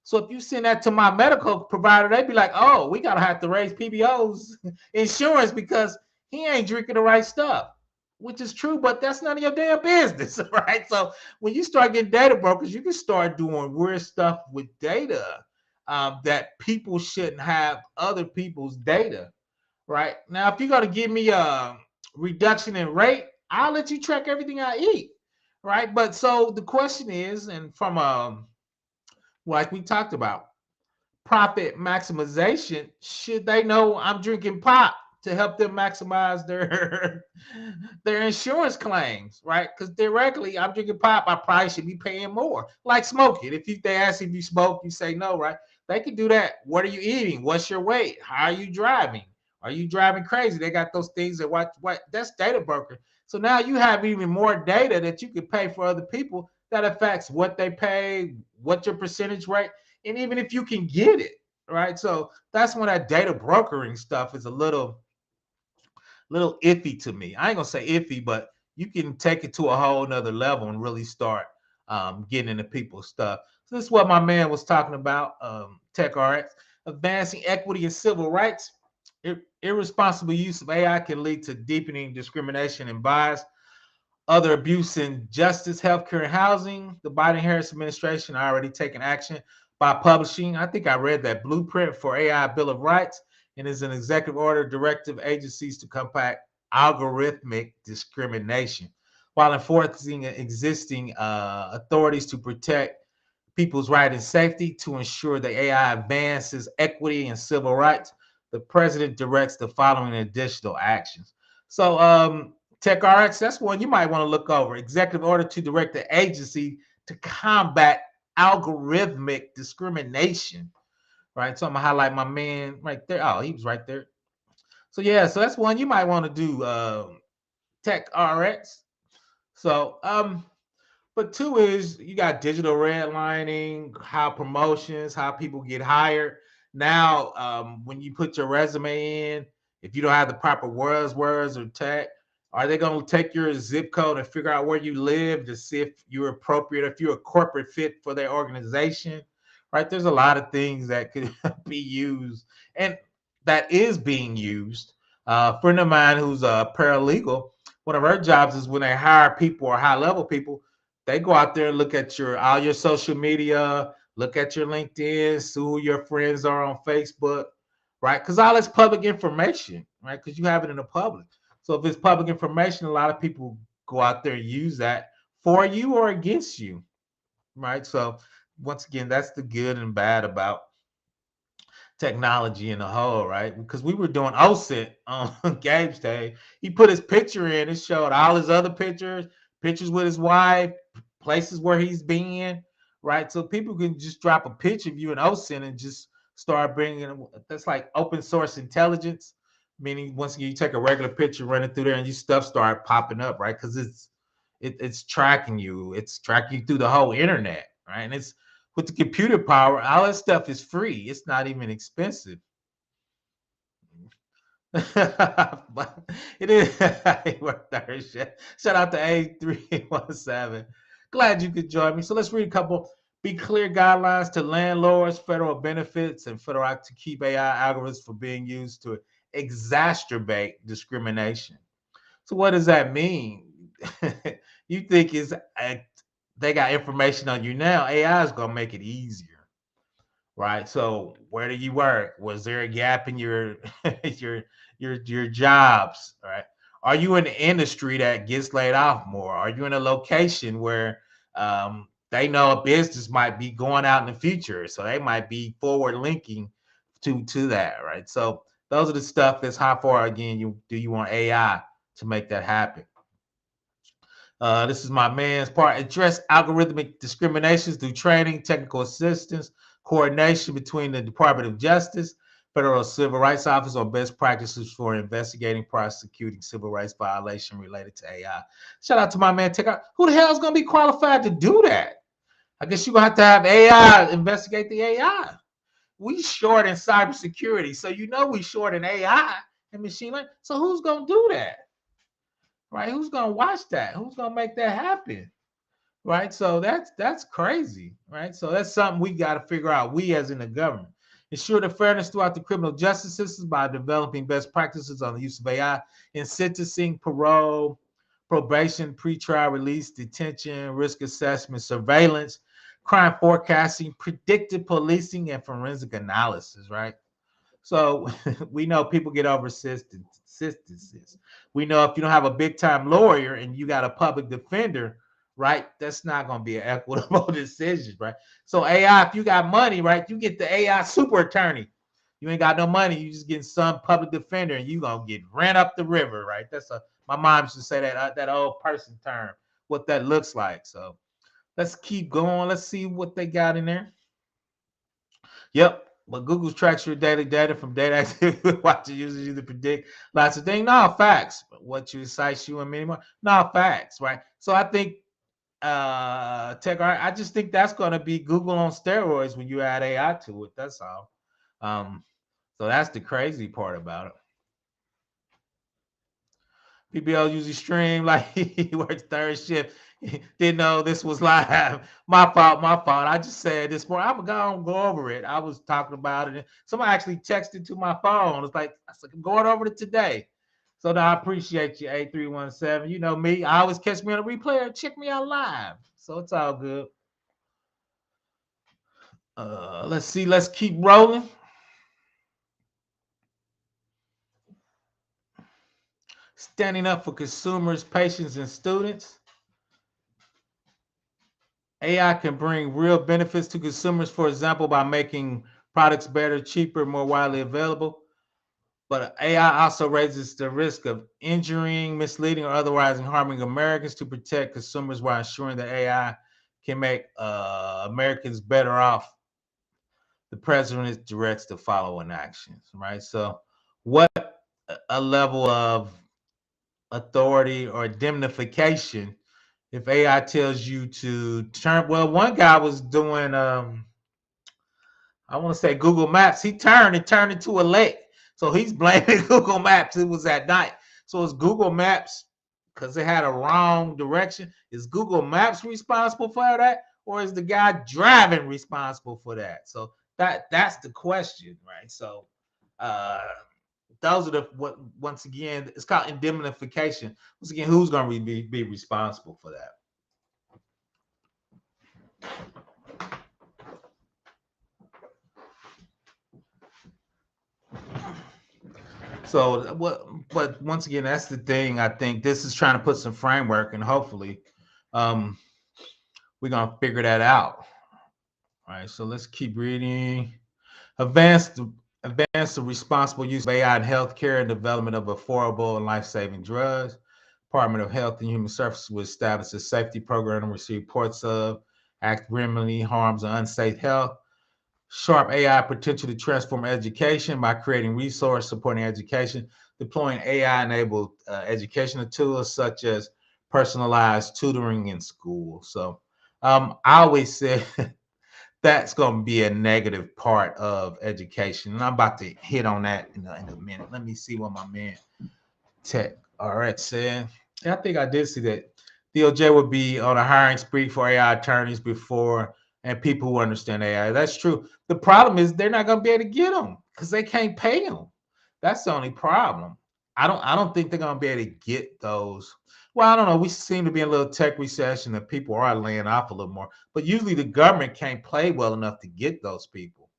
So if you send that to my medical provider, they'd be like, "Oh, we gotta have to raise PBO's insurance because he ain't drinking the right stuff," which is true, but that's none of your damn business, right? So when you start getting data brokers, you can start doing weird stuff with data that people shouldn't have other people's data. Right now, if you're gonna give me a reduction in rate, I'll let you track everything I eat. Right. But so the question is, and from like we talked about, profit maximization, should they know I'm drinking pop to help them maximize their their insurance claims, right? Because theoretically, I'm drinking pop, I probably should be paying more. Like smoking. They ask if you smoke, you say no, right? They can do that. What are you eating? What's your weight? How are you driving? Are you driving crazy? They got those things that what that's data broker. So now you have even more data that you could pay for other people that affects what they pay, what your percentage rate, and even if you can get it, right? So that's when that data brokering stuff is a little iffy to me. I ain't gonna say iffy, but you can take it to a whole nother level and really start getting into people's stuff. So this is what my man was talking about, TechRX, advancing equity and civil rights. Irresponsible use of AI can lead to deepening discrimination and bias. Other abuse in justice, healthcare, and housing. The Biden-Harris administration are already taking action by publishing, I think I read that blueprint for AI Bill of Rights, and is an executive order directive agencies to combat algorithmic discrimination while enforcing existing authorities to protect people's right and safety to ensure the AI advances equity and civil rights. The president directs the following additional actions. So, TechRX, that's one you might want to look over. Executive order to direct the agency to combat algorithmic discrimination. Right. So I'm gonna highlight my man right there. Oh, he was right there. So yeah, so that's one you might want to do. TechRX. So but two is you got digital redlining, how promotions, how people get hired. Now, when you put your resume in, if you don't have the proper words or tech, are they going to take your zip code and figure out where you live to see if you're appropriate, if you're a corporate fit for their organization? Right? There's a lot of things that could be used and that is being used. A friend of mine who's a paralegal, one of her jobs is when they hire people or high level people, they go out there and look at all your social media, look at your LinkedIn, see who your friends are on Facebook, right? Because all it's public information, right? Because you have it in the public. So if it's public information, a lot of people go out there and use that for you or against you, right? So once again, that's the good and bad about technology in a whole, right? Because we were doing OSINT on Gabe's day. He put his picture in, it showed all his other pictures, pictures with his wife, places where he's been, right? So people can just drop a picture of you in OSINT and just start bringing, that's like open source intelligence, meaning once again, you take a regular picture, run it through there, and your stuff start popping up, right? Because it's tracking you. It's tracking you through the whole internet, right? And it's with the computer power, all that stuff is free. It's not even expensive. But it is. Shout out to A317. Glad you could join me. So let's read a couple. Be clear guidelines to landlords, federal benefits, and federal act to keep AI algorithms from being used to exacerbate discrimination. So what does that mean? You think they got information on you now? AI is gonna make it easier, right? So where do you work? Was there a gap in your your your jobs? Right? Are you in an industry that gets laid off more? Are you in a location where they know a business might be going out in the future, so they might be forward linking to that, right? So those are the stuff that's how far again you want AI to make that happen. This is my man's part. Address algorithmic discriminations through training, technical assistance, coordination between the Department of Justice, Federal Civil Rights Office on best practices for investigating, prosecuting civil rights violation related to AI. Shout out to my man. Who the hell is going to be qualified to do that? I guess you're going to have AI investigate the AI. We short in cybersecurity, so we short in AI and machine learning. So who's going to do that? Right? Who's going to watch that? Who's going to make that happen? Right? So that's crazy, right? So that's something we got to figure out, we as in the government. Ensure the fairness throughout the criminal justice system by developing best practices on the use of AI in sentencing, parole, probation, pretrial release, detention, risk assessment, surveillance, crime forecasting, predictive policing, and forensic analysis, right? So we know people get over sentences. We know if you don't have a big time lawyer and you got a public defender, right, that's not going to be an equitable decision, right? So AI, if you got money, right, you get the AI super attorney. You ain't got no money, you just getting some public defender, and you gonna get ran up the river, right? My mom used to say that old person term, what that looks like. So let's keep going. Let's see what they got in there. Yep. But Google tracks your daily data from data activity, watching users you to predict lots of things. No facts. But what you incite you and many more. No facts, right? So I think I just think that's gonna be Google on steroids when you add AI to it. That's all. So that's the crazy part about it. PBL usually stream like he works third shift. Didn't know this was live. My fault. I just said this morning. I'm gonna go over it. I was talking about it. And somebody actually texted to my phone. It's like, I'm going over it today. So now I appreciate you, 8317. You know me. I always catch me on a replay or check me out live. So it's all good. Let's see. Let's keep rolling. Standing up for consumers, patients, and students. AI can bring real benefits to consumers, for example, by making products better, cheaper, more widely available. But AI also raises the risk of injuring, misleading, or otherwise harming Americans. To protect consumers while ensuring that AI can make Americans better off, the president directs the following actions, right? So, what a level of authority or indemnification if AI tells you to turn? Well, one guy was doing I want to say Google Maps. He turned into a lake. So he's blaming Google Maps. It was at night. So it's Google Maps because it had a wrong direction. Is Google Maps responsible for that? Or is the guy driving responsible for that? So that's the question, right? So those are once again, it's called indemnification. Once again, who's going to be responsible for that? So but once again, that's the thing. I think this is trying to put some framework, and hopefully we're going to figure that out. All right, so let's keep reading. Advance the responsible use of AI in healthcare and development of affordable and life-saving drugs. Department of Health and Human Services will establish a safety program and receive reports of act remedy harms or unsafe health. Sharp AI potential to transform education by creating resource supporting education, deploying AI-enabled educational tools such as personalized tutoring in school. So I always said that's going to be a negative part of education, and I'm about to hit on that in a minute. Let me see what my man Tech RX said. I think I did see that DOJ would be on a hiring spree for AI attorneys before and people who understand AI. That's true. The problem is they're not going to be able to get them because they can't pay them. That's the only problem. I don't think they're gonna be able to get those. Well, I don't know. We seem to be in a little tech recession and people are laying off a little more. But usually the government can't play well enough to get those people.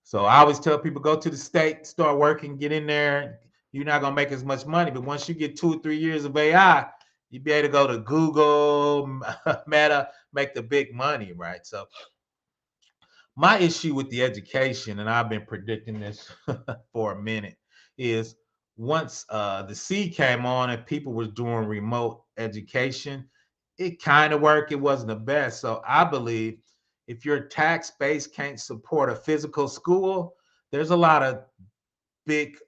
So I always tell people go to the state, start working, get in there. You're not gonna make as much money, but once you get 2 or 3 years of AI, you be able to go to Google, Meta, make the big money, right? So my issue with the education, and I've been predicting this for a minute, is once the C came on and people was doing remote education, it kind of worked. It wasn't the best. So I believe if your tax base can't support a physical school, there's a lot of big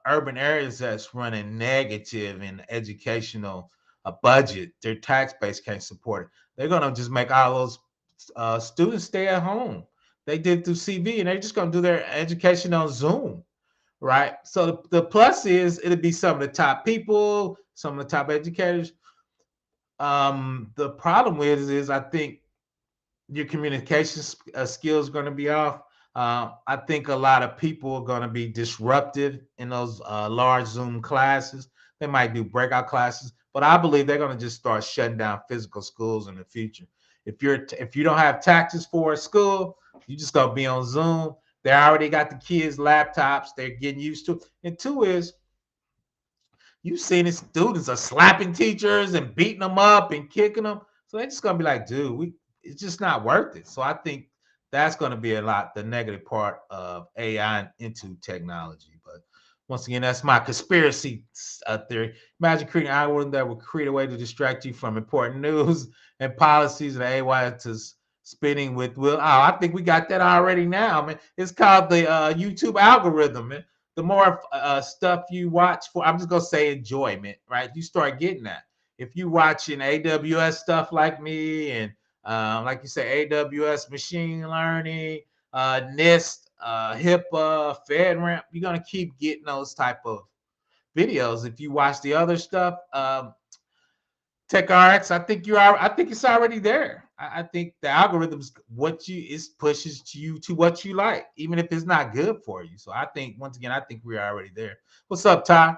urban areas that's running negative in educational budget. Their tax base can't support it. They're gonna just make all those students stay at home. They did through CV, and they're just gonna do their education on Zoom, right? So the plus is it'll be some of the top people, some of the top educators. The problem with it is I think your communication skills are going to be off. I think a lot of people are going to be disruptive in those large Zoom classes. They might do breakout classes, but I believe they're going to just start shutting down physical schools in the future. If you don't have taxes for a school, you just gonna be on Zoom. They already got the kids' laptops. They're getting used to it. And two is you seen the students are slapping teachers and beating them up and kicking them. So they're just gonna be like, dude, it's just not worth it. So I think that's gonna be a lot the negative part of AI into technology. But once again, that's my conspiracy theory. Imagine creating an algorithm that would create a way to distract you from important news and policies and AI to spinning with will. Oh, I think we got that already now, man. It's called the YouTube algorithm, man. The more stuff you watch for, I'm just gonna say enjoyment, right? You start getting that. If you watching AWS stuff like me, and like you say, AWS machine learning, NIST, HIPAA, FedRAMP, you're gonna keep getting those type of videos. If you watch the other stuff, TechRX, I think it's already there. I think the algorithms pushes you to what you like, even if it's not good for you. So I think once again, I think we're already there. What's up, Ty?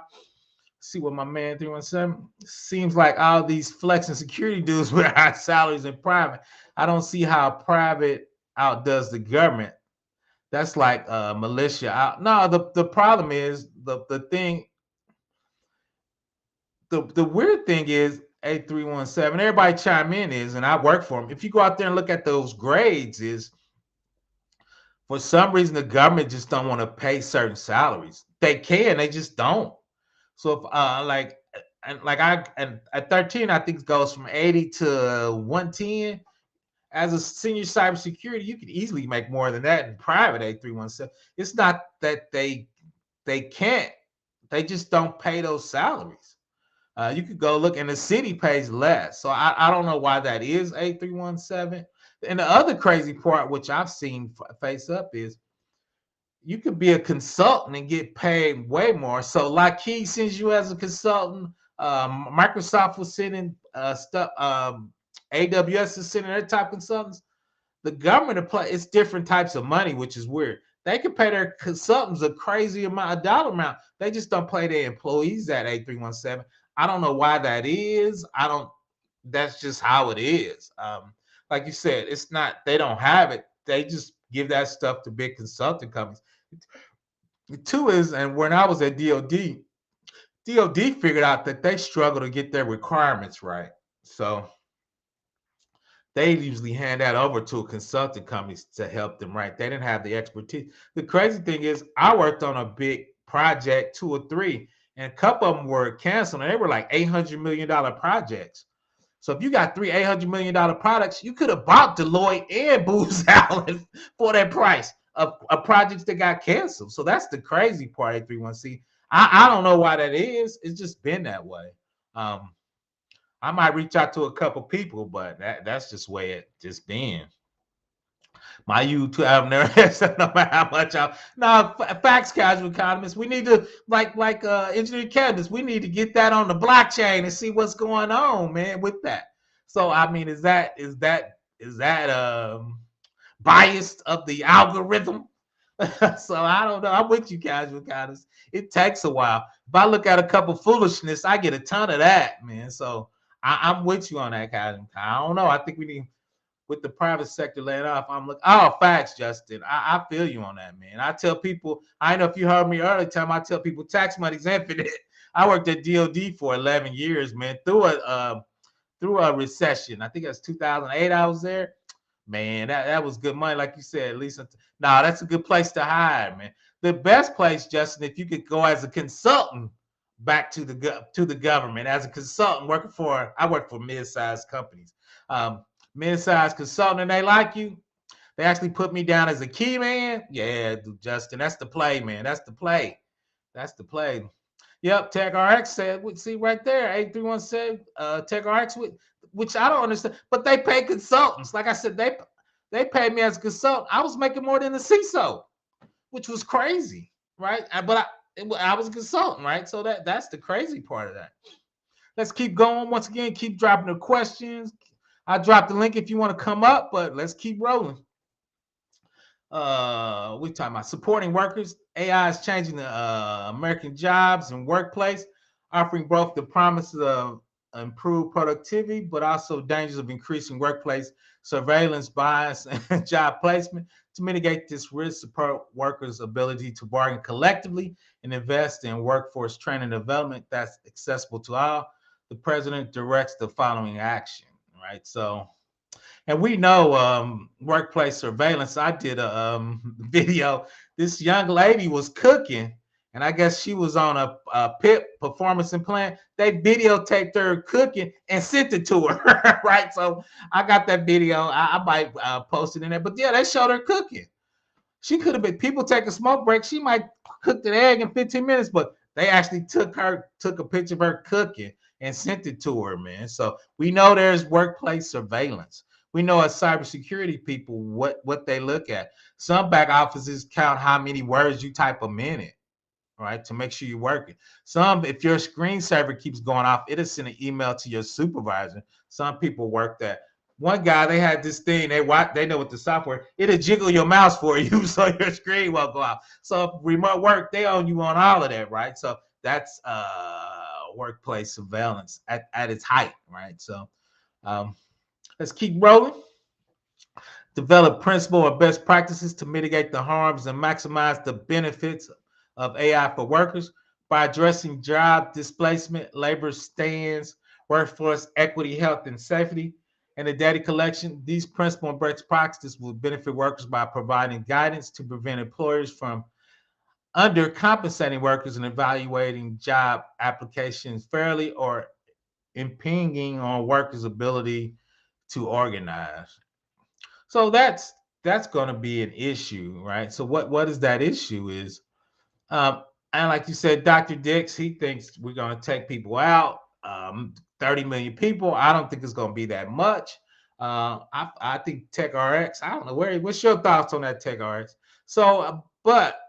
See what my man 317 seems like all these flex and security dudes with high salaries in private. I don't see how private outdoes the government. That's like militia out. No, the problem is the thing. The weird thing is A317. Everybody chime in is, and I work for them. If you go out there and look at those grades, is for some reason the government just don't want to pay certain salaries. They can, they just don't. So if and at 13, I think it goes from 80 to 110. As a senior cybersecurity, you could easily make more than that in private A317. It's not that they can't, they just don't pay those salaries. You could go look, and the city pays less. So I don't know why that is A317. And the other crazy part, which I've seen face up, is you could be a consultant and get paid way more. So Lockheed sends you as a consultant. Microsoft was sending stuff. AWS is sending their top consultants. The government apply it's different types of money, which is weird. They can pay their consultants a crazy amount, a dollar amount. They just don't pay their employees at A317. I don't know why that is. I don't. That's just how it is. Like you said, it's not. They don't have it. They just give that stuff to big consulting companies. Two is, and when I was at DoD figured out that they struggle to get their requirements right. So they usually hand that over to a consulting companies to help them right. They didn't have the expertise. The crazy thing is, I worked on a big project, 2 or 3, and a couple of them were canceled, and they were like $800 million projects. So if you got 3 $800 million products, you could have bought Deloitte and Booz Allen for that price of projects that got canceled. So that's the crazy part, A31C. I don't know why that is. It's just been that way. I might reach out to a couple people, but that's just the way it just been. My YouTube, I've never said no matter how much facts, casual economists. We need to like engineering cannabis. We need to get that on the blockchain and see what's going on, man, with that. So I mean, is that biased of the algorithm? So I don't know. I'm with you, casual kindness. It takes a while. If I look at a couple foolishness, I get a ton of that, man. So I'm with you on that, casual. I don't know. I think we need with the private sector laying off. I'm like, oh, facts, Justin. I feel you on that, man. I tell people, I know if you heard me earlier time, I tell people tax money's infinite. I worked at DOD for 11 years, man, through a recession. I think it was 2008. I was there. Man, that was good money, like you said. At least, nah, that's a good place to hire, man. The best place, Justin, if you could go as a consultant back to the government as a consultant working for. I work for mid-sized companies, mid-sized consultant, and they like you. They actually put me down as a key man. Yeah, Justin, that's the play, man. That's the play. That's the play. Yep, TechRX said, see right there, 8317 TechRX, which I don't understand, but they pay consultants. Like I said, they paid me as a consultant. I was making more than a CISO, which was crazy, right? But I was a consultant, right? So that's the crazy part of that. Let's keep going. Once again, keep dropping the questions. I dropped the link if you want to come up, but let's keep rolling. We talking about supporting workers. AI is changing the American jobs and workplace, offering both the promises of improved productivity, but also dangers of increasing workplace surveillance, bias, and job placement. To mitigate this risk, support workers' ability to bargain collectively and invest in workforce training and development that's accessible to all. The president directs the following action, right? So, and we know workplace surveillance. I did a video. This young lady was cooking, and I guess she was on a PIP performance implant. They videotaped her cooking and sent it to her, right? So I got that video. I might post it in there. But yeah, they showed her cooking. She could have been people take a smoke break. She might cook an egg in 15 minutes, but they actually took a picture of her cooking and sent it to her, man. So we know there's workplace surveillance. We know as cybersecurity people what they look at. Some back offices count how many words you type a minute, right, to make sure you're working. Some, if your screensaver keeps going off, it'll send an email to your supervisor. Some people work that. One guy, they had this thing. They know what the software. It'll jiggle your mouse for you, so your screen won't go off. So remote work, they own you on all of that, right? So that's workplace surveillance at its height, right? So let's keep rolling. Develop principle or best practices to mitigate the harms and maximize the benefits of AI for workers by addressing job displacement, labor stands, workforce equity, health, and safety, and the data collection. These principle and best practices will benefit workers by providing guidance to prevent employers from undercompensating workers and evaluating job applications fairly or impinging on workers' ability to organize. So that's going to be an issue, right? So what is that issue is, and like you said, Dr. Dix, he thinks we're going to take people out, 30 million people. I don't think it's going to be that much. I think TechRX. I don't know what's your thoughts on that TechRX. So, but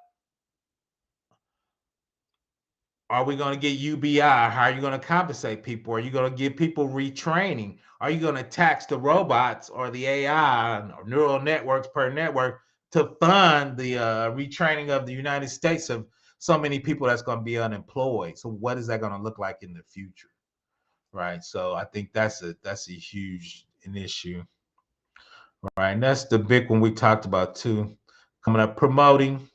are we going to get UBI? How are you going to compensate people? Are you going to give people retraining? Are you going to tax the robots or the AI or neural networks per network to fund the retraining of the United States of so many people that's going to be unemployed? So what is that going to look like in the future? Right. So I think that's a huge an issue. Right. And that's the big one we talked about too. Coming up, promoting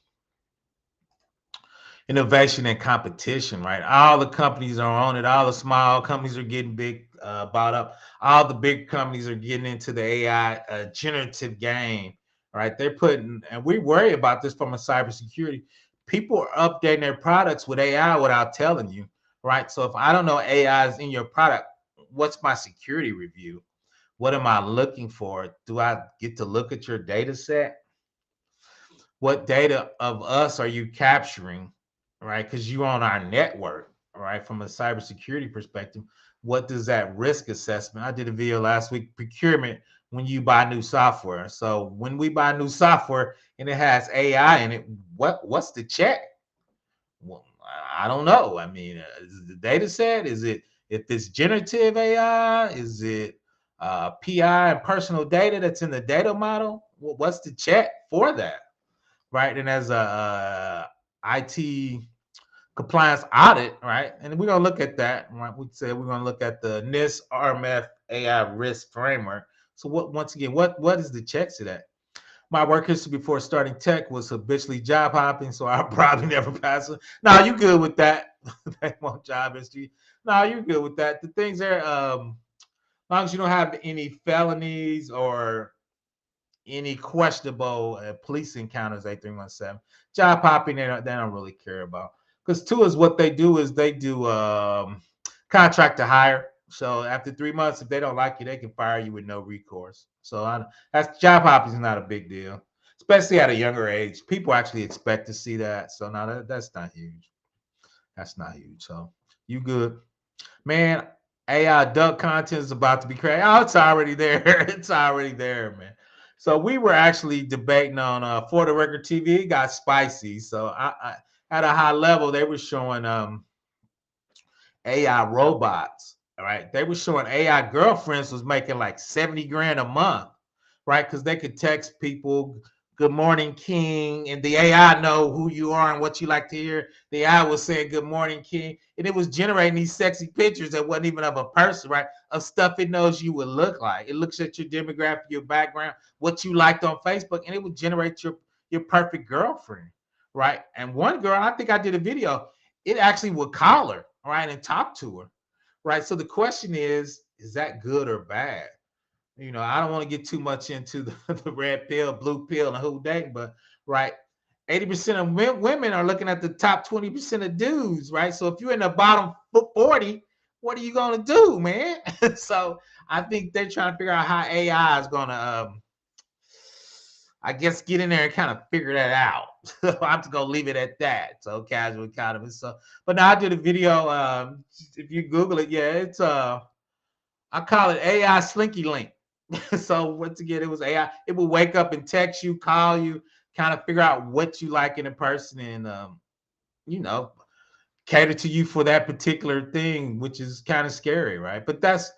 innovation and competition, right? All the companies are on it. All the small companies are getting big, bought up. All the big companies are getting into the AI generative game, right? They're putting, and we worry about this from a cybersecurity. People are updating their products with AI without telling you, right? So if I don't know AI is in your product, what's my security review? What am I looking for? Do I get to look at your data set? What data of us are you capturing, right? Because you're on our network, right? From a cybersecurity perspective, what does that risk assessment? I did a video last week, procurement when you buy new software. So when we buy new software and it has AI in it, what's the check? Well, I don't know. I mean, is the data set? Is it if it's generative AI? Is it PI and personal data that's in the data model? What's the check for that? right? And as a IT compliance audit, right? And we're gonna look at that. Right? We said we're gonna look at the NIST RMF AI risk framework. So what? Once again, what is the checks to that? My work history before starting tech was habitually job hopping, so I'll probably never pass it. No, you good with that? They want job history. No, you're good with that. The things there, as long as you don't have any felonies or any questionable police encounters, A317, job hopping, they don't really care about. Because two is what they do is they do contract to hire. So after 3 months, if they don't like you, they can fire you with no recourse. So that's job hopping is not a big deal, especially at a younger age. People actually expect to see that. So now that's not huge. That's not huge. So you good, man? AI duck content is about to be crazy. Oh, it's already there. It's already there, man. So we were actually debating on For the Record TV. It got spicy. So at a high level, they were showing AI robots. All right, they were showing AI girlfriends was making like 70 grand a month, right? Because they could text people, "Good morning, King," and the AI know who you are and what you like to hear. The AI was saying, "Good morning, King," and it was generating these sexy pictures that wasn't even of a person, right? Of stuff it knows you would look like. It looks at your demographic, your background, what you liked on Facebook, and it would generate your perfect girlfriend, right? And one girl, I think I did a video. It actually would call her, right, and talk to her, right? So the question is that good or bad? I don't want to get too much into the red pill, blue pill, and who dating, but right, 80% of women are looking at the top 20% of dudes, right? So if you're in the bottom 40, what are you gonna do, man? So I think they're trying to figure out how AI is gonna, I guess, get in there and kind of figure that out. So I'm just gonna leave it at that. So casual economy. So, but now I did a video. If you Google it, yeah, it's I call it AI Slinky Link. So once again, it was AI. It will wake up and text you, call you, kind of figure out what you like in a person, and you know, cater to you for that particular thing, which is kind of scary, right? But that's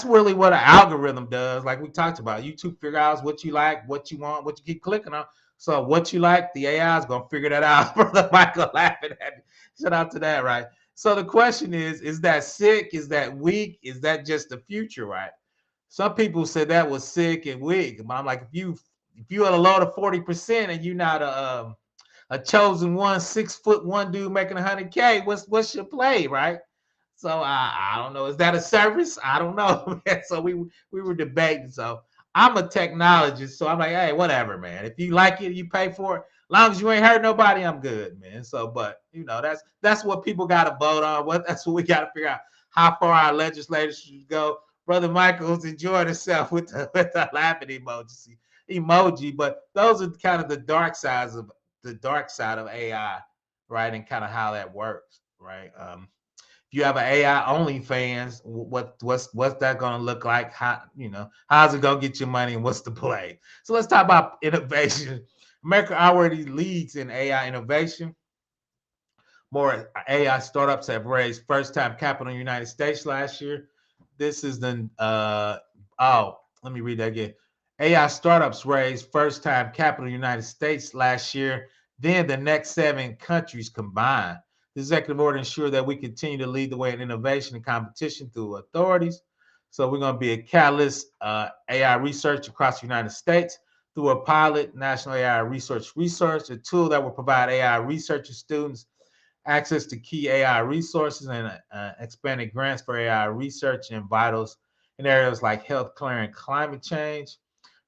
really what an algorithm does. Like we talked about, YouTube figure out what you like, what you want, what you keep clicking on. So what you like, the AI is gonna figure that out. Brother Michael laughing at me. Shout out to that, right? So the question is that sick? Is that weak? Is that just the future, right? Some people said that was sick and weak. But I'm like, if you at a load of 40% and you're not a chosen one, 6 foot one dude making 100K, what's your play, right? So I don't know. Is that a service? I don't know. So we were debating. So I'm a technologist, so I'm like, hey, whatever, man. If you like it, you pay for it. As long as you ain't hurt nobody, I'm good, man. So, but that's what people got to vote on. That's what we got to figure out how far our legislators should go. Brother Michael's enjoying himself with the laughing emoji. But those are kind of the dark side of AI, right? And kind of how that works, right? If you have an AI OnlyFans, what's that going to look like? How's it going to get your money, and what's the play? So let's talk about innovation. America already leads in AI innovation. More AI startups have raised first-time capital in the United States last year. This is let me read that again. AI startups raised first-time capital in the United States last year, then the next 7 countries combined. The executive order ensures that we continue to lead the way in innovation and competition through authorities. So we're going to be a catalyst AI research across the United States through a pilot national AI research, a tool that will provide AI researchers, students access to key AI resources and expanded grants for AI research and vitals in areas like healthcare and climate change.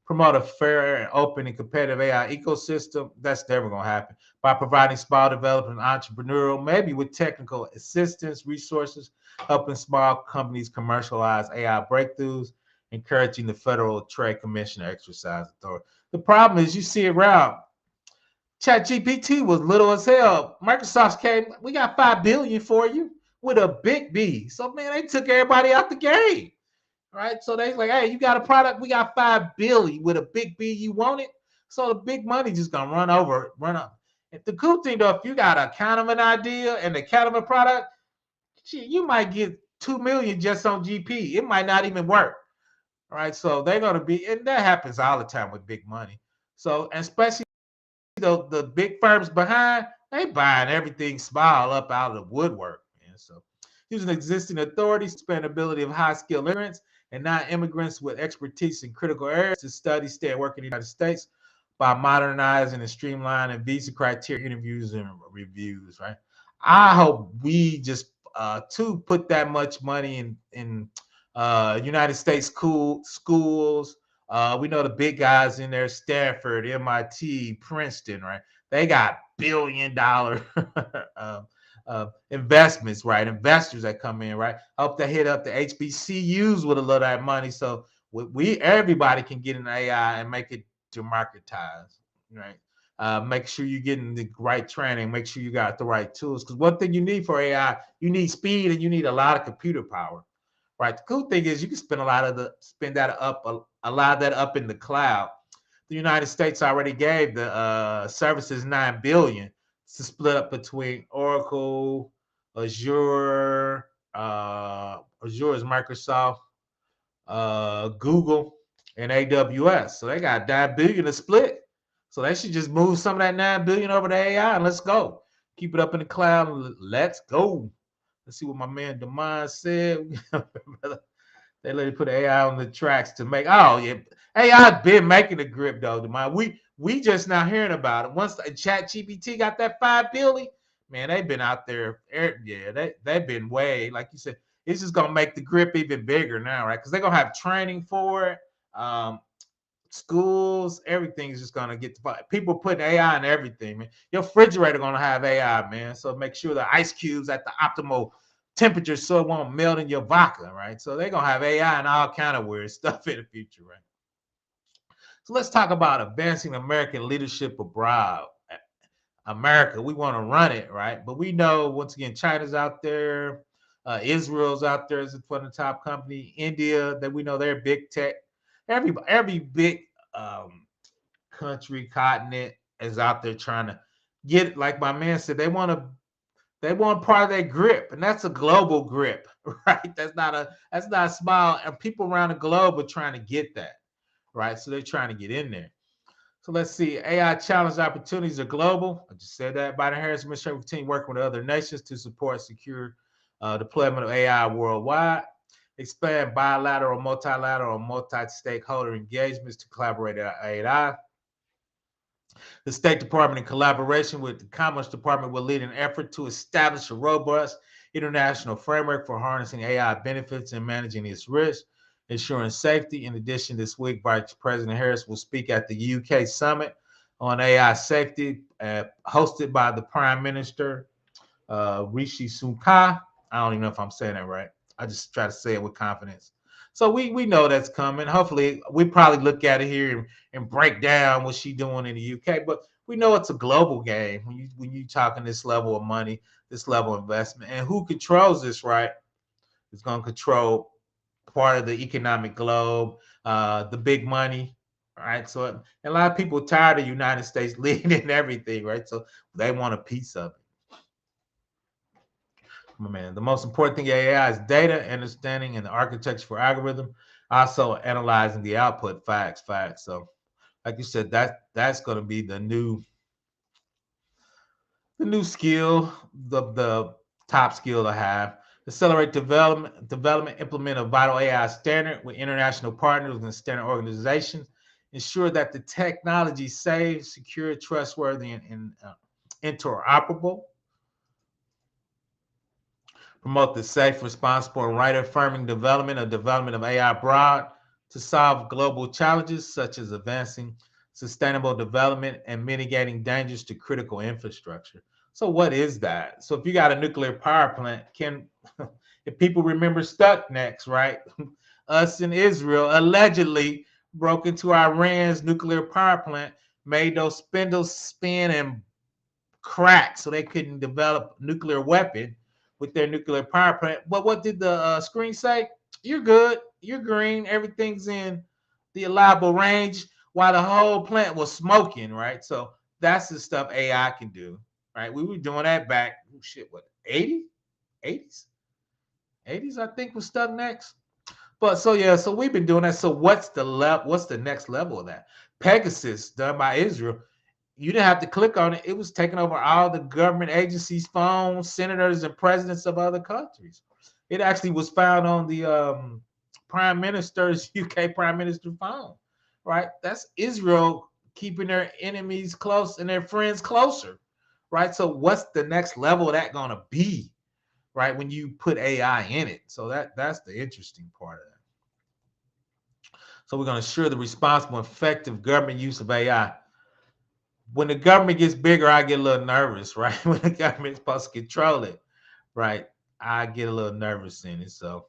Promote a fair and open and competitive AI ecosystem. That's never going to happen. By providing small developers and entrepreneurial, maybe with technical assistance, resources, helping small companies commercialize AI breakthroughs, encouraging the Federal Trade Commission to exercise authority. The problem is you see around Chat GPT was little as hell. Microsoft came, we got 5 billion for you with a big B. So man, they took everybody out the game. Right. So they like, hey, you got a product, we got 5 billion with a big B, you want it? So the big money just gonna run up. The cool thing though, if you got a kind of an idea and the kind of a product, you might get 2 million just on GP. It might not even work. All right. So they're gonna be, and that happens all the time with big money. So, and especially the big firms behind, they buying everything small up out of the woodwork. Man. So using existing authorities, expandability of high skilled immigrants and non-immigrants with expertise in critical areas to study, stay, and work in the United States by modernizing and streamlining visa criteria, interviews, and reviews. Right. I hope we just to put that much money in United States schools. We know the big guys in there, Stanford, MIT, Princeton, right? They got $1 billion investments, right? Investors that come in, right? Hope they hit up the HBCUs with a little of that money, so everybody can get an AI and make it democratized, right? Make sure you're getting the right training. Make sure you got the right tools. Because one thing you need for AI, you need speed and you need a lot of computer power, right? The cool thing is you can spend a lot of a lot of that up in the cloud. The United States already gave the services $9 billion to split up between Oracle, Azure, Azure is Microsoft, Google, and AWS. So they got $9 billion to split. So they should just move some of that $9 billion over to AI and let's go. Keep it up in the cloud. Let's go. Let's see what my man Damon said. They let it put AI on the tracks to make. Oh yeah, AI's been making the grip though. Damon, we just now hearing about it. Once the Chat GPT got that $5 billion, man, they've been out there. Yeah, they've been way, like you said. It's just gonna make the grip even bigger now, right? Because they're gonna have training for it. Schools, everything is just gonna get people putting AI in everything, man. Your refrigerator gonna have AI, man. So make sure the ice cubes at the optimal temperature so it won't melt in your vodka, right? So they're gonna have AI and all kind of weird stuff in the future, right? So let's talk about advancing American leadership abroad. America, we want to run it, right? But we know once again, China's out there, Israel's out there as one of the top company, India, that we know they're big tech. Every big country, continent is out there trying to get, like my man said, they want part of that grip, and that's a global grip, right? That's not small, and people around the globe are trying to get that, right? So they're trying to get in there. So let's see. AI challenge opportunities are global. I just said that. Biden Harris administration team working with other nations to support secure deployment of AI worldwide. Expand bilateral, multilateral, multi-stakeholder engagements to collaborate on AI. The State Department, in collaboration with the Commerce Department, will lead an effort to establish a robust international framework for harnessing AI benefits and managing its risks, ensuring safety. In addition, this week, Vice President Harris will speak at the UK Summit on AI safety, hosted by the Prime Minister, Rishi Sunak. I don't even know if I'm saying that right. I just try to say it with confidence. So we know that's coming. Hopefully, we probably look at it here and break down what she's doing in the UK. But we know it's a global game when you talking this level of money, this level of investment, and who controls this, right? Is going to control part of the economic globe, the big money, right? So a lot of people are tired of the United States leading everything, right? So they want a piece of it. Man, the most important thing in AI is data, understanding, and the architecture for algorithm. Also analyzing the output, facts. So, like you said, that's going to be the new skill, the top skill to have. Accelerate development, implement a vital AI standard with international partners and standard organizations. Ensure that the technology is safe, secure, trustworthy, and interoperable. Promote the safe, responsible, and right-affirming development of AI abroad to solve global challenges such as advancing sustainable development and mitigating dangers to critical infrastructure. So what is that? So if you got a nuclear power plant, if people remember Stuxnet, right? Us in Israel allegedly broke into Iran's nuclear power plant, made those spindles spin and crack so they couldn't develop a nuclear weapon with their nuclear power plant. But what did the screen say? You're good. You're green. Everything's in the allowable range while the whole plant was smoking, right? So that's the stuff AI can do, right? We were doing that back, what, 80s? 80s? 80s, I think, was stuck next. But so yeah, so we've been doing that. So what's the next level of that? Pegasus, done by Israel, you didn't have to click on it. It was taking over all the government agencies' phones, senators, and presidents of other countries. It actually was found on the prime minister's UK prime minister phone, right? That's Israel keeping their enemies close and their friends closer, right? So what's the next level of that going to be, right? When you put AI in it. So that's the interesting part of that. So we're going to ensure the responsible, effective government use of AI. When the government gets bigger, I get a little nervous, right? When the government's supposed to control it, right? I get a little nervous in it. So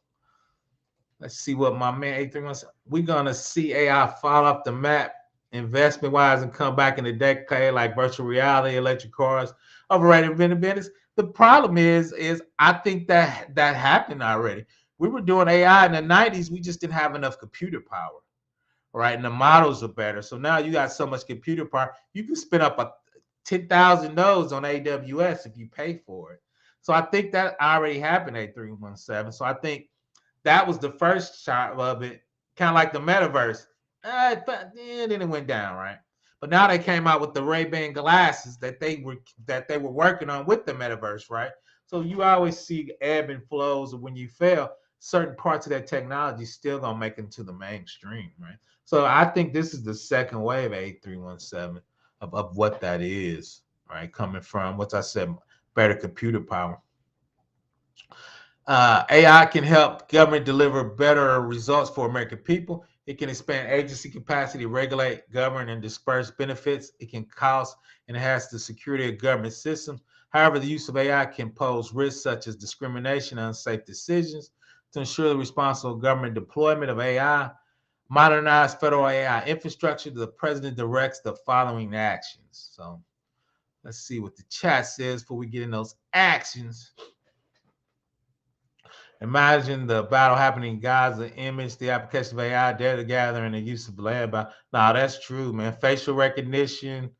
let's see what my man A3 wants. We're going to see AI fall off the map investment wise and come back in the decade like virtual reality, electric cars, overrated business. The problem is I think that happened already. We were doing AI in the 90s. We just didn't have enough computer power, right? And the models are better. So now you got so much computer power, you can spin up a 10,000 nodes on AWS if you pay for it. So I think that already happened at 317. So I think that was the first shot of it, kind of like the metaverse. But then it went down, right? But now they came out with the Ray-Ban glasses that they were working on with the metaverse, right? So you always see ebb and flows of when you fail, certain parts of that technology still gonna make it to the mainstream, right? So I think this is the second wave of 8317 of what that is, right? Coming from what I said, better computer power. AI can help government deliver better results for American people. It can expand agency capacity, regulate, govern, and disperse benefits. It can cost and enhance the security of government systems. However, the use of AI can pose risks such as discrimination and unsafe decisions. To ensure the responsible government deployment of AI, modernize federal AI infrastructure, the president directs the following actions. So let's see what the chat says before we get in those actions. Imagine the battle happening in Gaza, image, the application of AI, data gathering, and the use of lab. No, that's true, man. Facial recognition,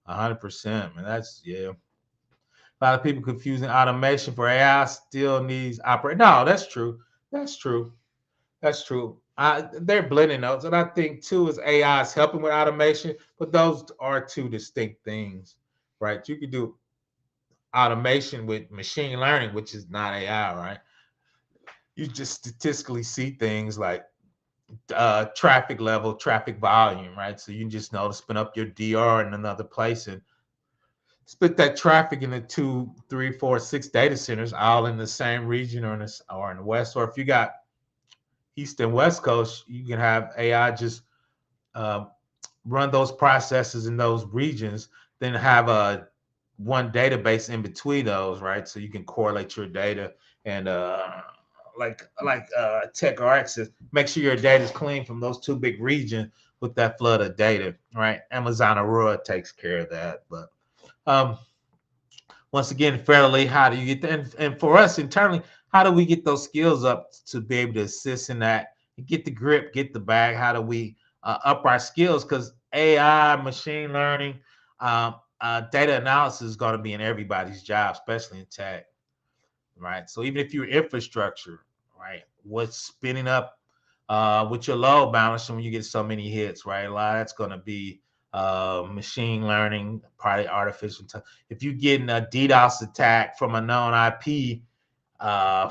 100%, man. That's, yeah. A lot of people confusing automation for AI still needs operate. No, that's true. That's true. That's true. They're blending those. And I think, too, is AI is helping with automation, but those are two distinct things, right? You could do automation with machine learning, which is not AI, right? You just statistically see things like traffic level, traffic volume, right? So you can just know to spin up your DR in another place and split that traffic into 2, 3, 4, 6 data centers, all in the same region or in the west. Or if you got east and west coast, you can have AI just uh, run those processes in those regions, then have a one database in between those, right? So you can correlate your data and like TechRx says, make sure your data is clean from those two big regions with that flood of data, right? Amazon Aurora takes care of that. But once again, fairly, how do you get that? And for us internally, how do we get those skills up to be able to assist in that, get the grip, get the bag? How do we up our skills? Because AI, machine learning, data analysis is going to be in everybody's job, especially in tech, right? So even if you're infrastructure, right, what's spinning up with your load balancer when you get so many hits, right? A lot of that's going to be machine learning, probably artificial intelligence. If you're getting a DDoS attack from a known IP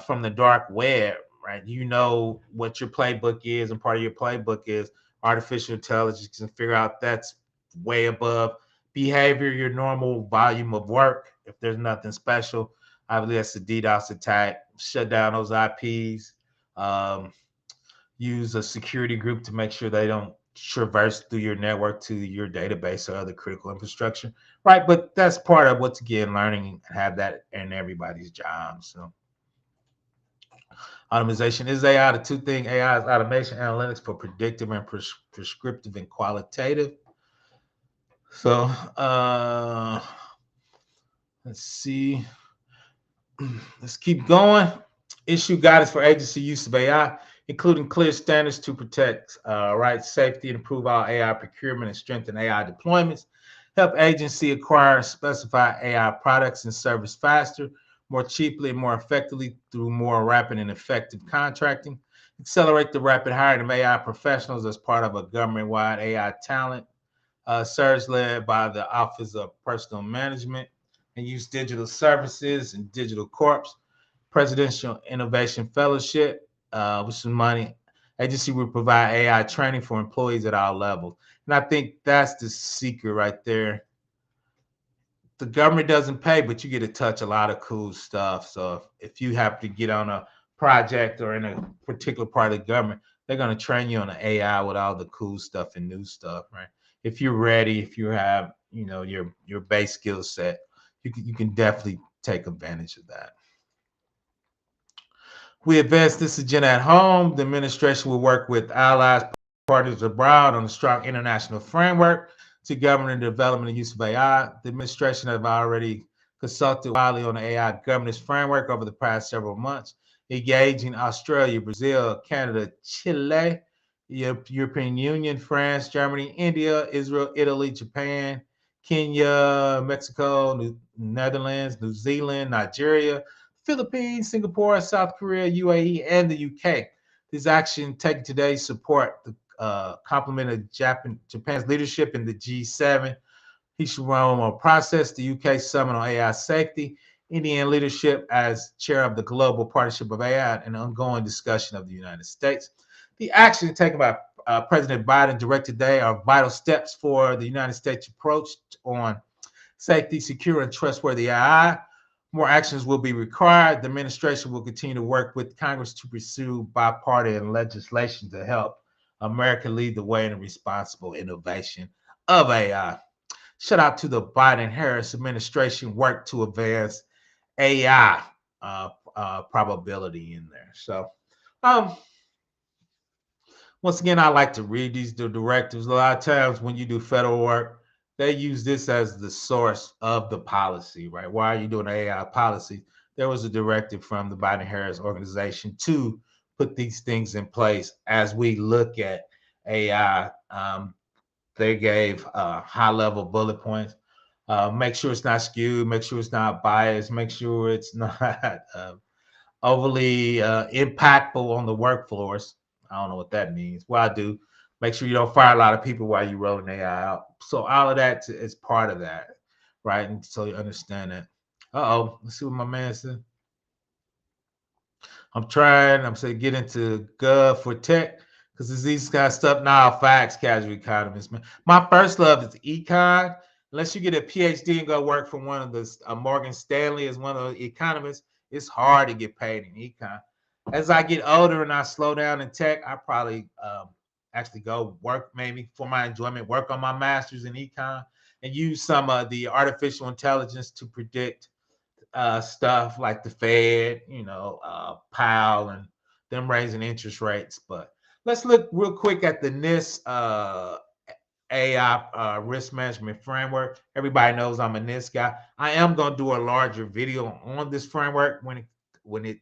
from the dark web, right? You know what your playbook is, and part of your playbook is artificial intelligence can figure out that's way above behavior, your normal volume of work. If there's nothing special, I believe that's a DDoS attack. Shut down those IPs. Use a security group to make sure they don't traverse through your network to your database or other critical infrastructure, right? But that's part of what's again learning and have that in everybody's job. So automation is AI. The two things AI is automation analytics for predictive and prescriptive and qualitative. So let's see. Let's keep going. Issue guidance for agency use of AI, including clear standards to protect rights, safety, and improve all AI procurement and strengthen AI deployments. Help agency acquire specified AI products and service faster, more cheaply, and more effectively through more rapid and effective contracting. Accelerate the rapid hiring of AI professionals as part of a government-wide AI talent surge led by the Office of Personal Management and Use Digital Services and Digital Corps. Presidential Innovation Fellowship, which is money. Agency will provide AI training for employees at all levels. And I think that's the secret right there. The government doesn't pay, but you get to touch a lot of cool stuff. So if you have to get on a project or in a particular part of the government, they're going to train you on the AI with all the cool stuff and new stuff, right? If you're ready, if you have, your base skill set, you can definitely take advantage of that. We advance this agenda at home. The administration will work with allies, partners abroad on a strong international framework to govern the development and use of AI. The administration have already consulted widely on the AI governance framework over the past several months, engaging Australia, Brazil, Canada, Chile, European Union, France, Germany, India, Israel, Italy, Japan, Kenya, Mexico, Netherlands, New Zealand, Nigeria, Philippines, Singapore, South Korea, UAE, and the UK. This action taken today support the complement of Japan's leadership in the G7. Hiroshima process, the UK summit on AI safety, Indian leadership as chair of the Global Partnership of AI, and ongoing discussion of the United States. The action taken by President Biden directed today are vital steps for the United States approach on safety, secure, and trustworthy AI. More actions will be required. The administration will continue to work with Congress to pursue bipartisan legislation to help America lead the way in responsible innovation of AI. Shout out to the Biden-Harris administration work to advance AI probability in there. So, once again, I like to read these directives. A lot of times when you do federal work, they use this as the source of the policy, right? Why are you doing AI policy? There was a directive from the Biden-Harris organization to put these things in place as we look at AI. They gave high-level bullet points. Make sure it's not skewed. Make sure it's not biased. Make sure it's not overly impactful on the workforce. I don't know what that means. Well, I do. Make sure you don't fire a lot of people while you're rolling AI out. So all of that is part of that, right? And so you understand that. Let's see what my man said. I'm saying get into Gov for tech because it's these kind of stuff. Now, facts, casual economists, man. My first love is econ. Unless you get a PhD and go work for one of the Morgan Stanley as one of the economists, it's hard to get paid in econ. As I get older and I slow down in tech, I probably actually go work maybe for my enjoyment, work on my master's in econ and use some of the artificial intelligence to predict stuff like the Fed, Powell and them raising interest rates. But let's look real quick at the NIST AI risk management framework. Everybody knows I'm a NIST guy. I am going to do a larger video on this framework when it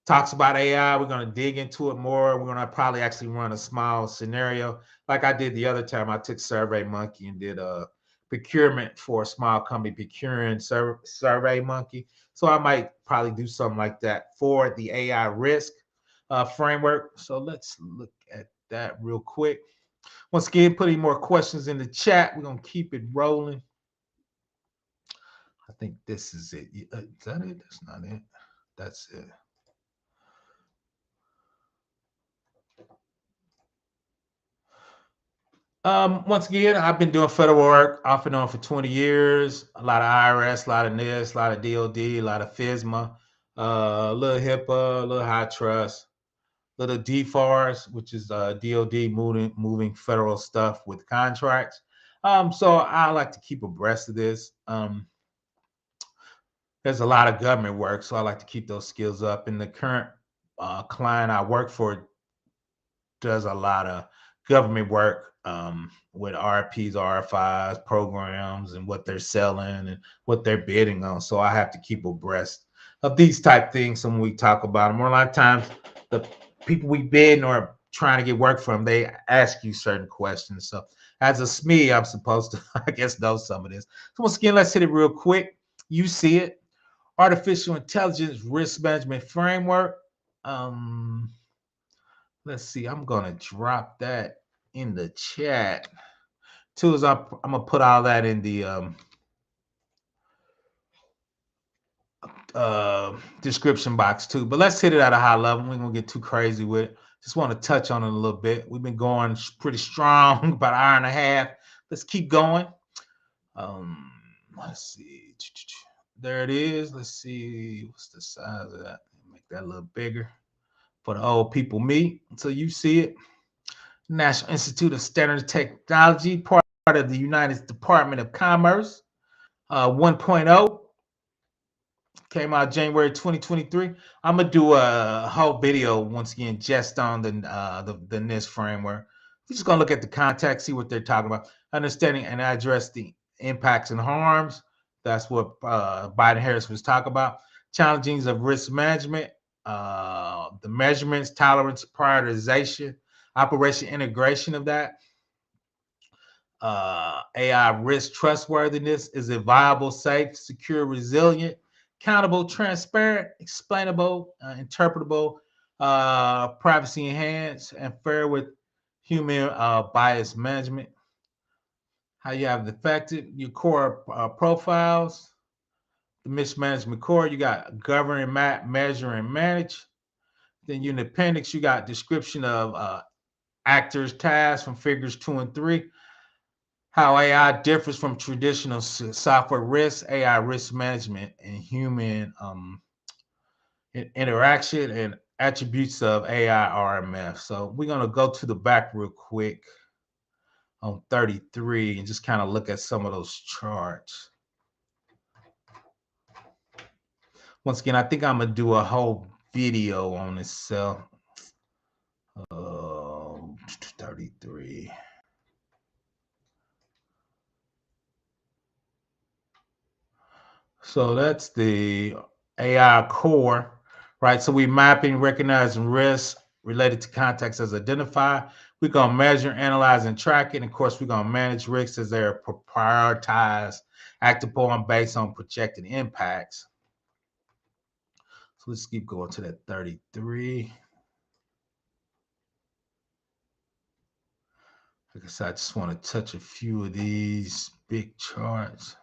talks about AI. We're going to dig into it more. We're going to probably actually run a small scenario like I did the other time. I took SurveyMonkey and did a procurement for a small company procuring SurveyMonkey. So I might probably do something like that for the AI risk framework. So let's look at that real quick. Once again, put any more questions in the chat. We're going to keep it rolling. I think this is it. Is that it? That's not it. That's it. Once again, I've been doing federal work off and on for 20 years. A lot of IRS, a lot of NIST, a lot of DOD, a lot of FSMA, a little HIPAA, a little high trust, a little DFARS, which is DOD moving federal stuff with contracts. So I like to keep abreast of this. There's a lot of government work, so I like to keep those skills up. And the current client I work for does a lot of government work with RFPs, RFIs, programs, and what they're selling and what they're bidding on. So I have to keep abreast of these type things when we talk about them. Or a lot of times, the people we bid or trying to get work from, they ask you certain questions. So as a SME, I'm supposed to, I guess, know some of this. So once again, let's hit it real quick. You see it. Artificial Intelligence Risk Management Framework. Let's see. I'm going to drop that in the chat. Two is I'm gonna put all that in the description box too. But let's hit it at a high level. We're gonna get too crazy with it. Just want to touch on it a little bit. We've been going pretty strong, about an hour and a half. Let's keep going. Let's see. There it is. Let's see what's the size of that. Make that a little bigger for the old people me. So you see it. National Institute of Standard Technology, part of the United Department of Commerce, 1.0. Came out January 2023. I'm gonna do a whole video once again just on the NIST framework. We're just gonna look at the context, see what they're talking about, understanding and address the impacts and harms. That's what Biden Harris was talking about. Challenges of risk management, the measurements, tolerance, prioritization, operation integration of that. AI risk trustworthiness. Is it viable, safe, secure, resilient, accountable, transparent, explainable, interpretable, privacy enhanced, and fair with human bias management? How you have affected your core profiles, the mismanagement core. You got govern, map, measure, and manage. Then in the appendix, you got description of actors, tasks from figures 2 and 3. How AI differs from traditional software risk, AI risk management, and human interaction, and attributes of AI RMF. So we're going to go to the back real quick on 33 and just kind of look at some of those charts. Once again, I think I'm going to do a whole video on this cell. 33. So that's the AI core, right? So we're mapping, recognizing risks related to context as identified. We're going to measure, analyze, and track it. And of course, we're going to manage risks as they're prioritized, act upon based on projected impacts. So let's keep going to that 33. Like I said, I just want to touch a few of these big charts.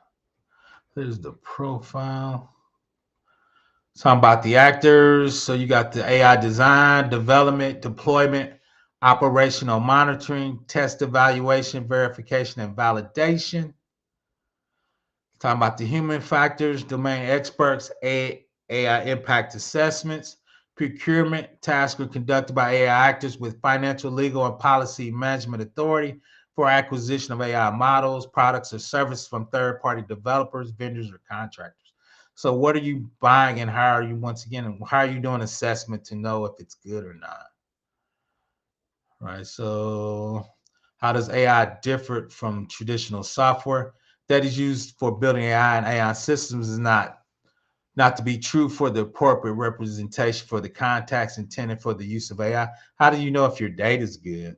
There's the profile. Talking about the actors. So you got the AI design, development, deployment, operational monitoring, test evaluation, verification, and validation. Talking about the human factors, domain experts, AI impact assessments, procurement. Tasks are conducted by AI actors with financial, legal, and policy management authority for acquisition of AI models, products, or services from third-party developers, vendors, or contractors. So what are you buying, and how are you, once again, how are you doing assessment to know if it's good or not? Right. So how does AI differ from traditional software that is used for building AI and AI systems is not to be true for the appropriate representation for the context intended for the use of AI? How do you know if your data is good?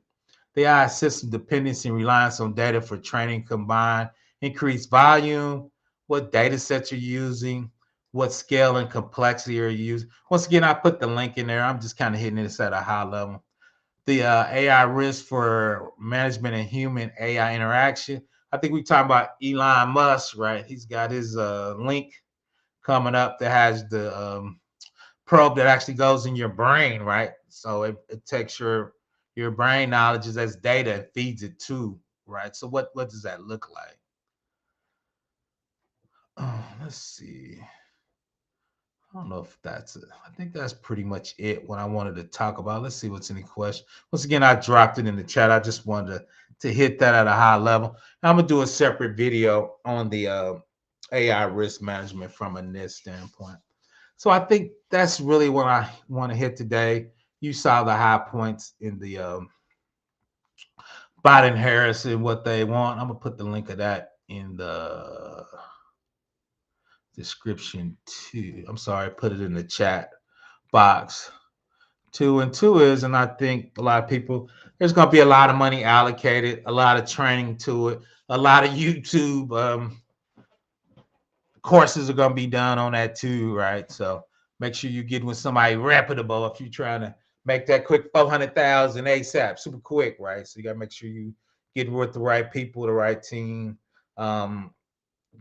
The AI system dependency and reliance on data for training combined, increased volume, what data sets you're using, what scale and complexity are you using. Once again, I put the link in there. I'm just kind of hitting this at a high level. The AI risk for management and human AI interaction. I think we talking about Elon Musk, right? He's got his link coming up that has the probe that actually goes in your brain, right? So it takes your brain knowledge as data and feeds it to, right? So what does that look like? Oh, let's see. I don't know if that's it. I think that's pretty much it. What I wanted to talk about. Let's see what's any question. Once again, I dropped it in the chat. I just wanted to hit that at a high level. I'm gonna do a separate video on the AI risk management from a NIST standpoint. So I think that's really what I want to hit today. You saw the high points in the Biden Harris and what they want. I'm gonna put the link of that in the description too. I'm sorry, put it in the chat box. 2 and 2 is, and I think a lot of people, there's going to be a lot of money allocated, a lot of training to it, a lot of YouTube courses are going to be done on that too, right? So make sure you get with somebody reputable if you're trying to make that quick 400,000 ASAP, super quick, right? So you got to make sure you get with the right people, the right team, the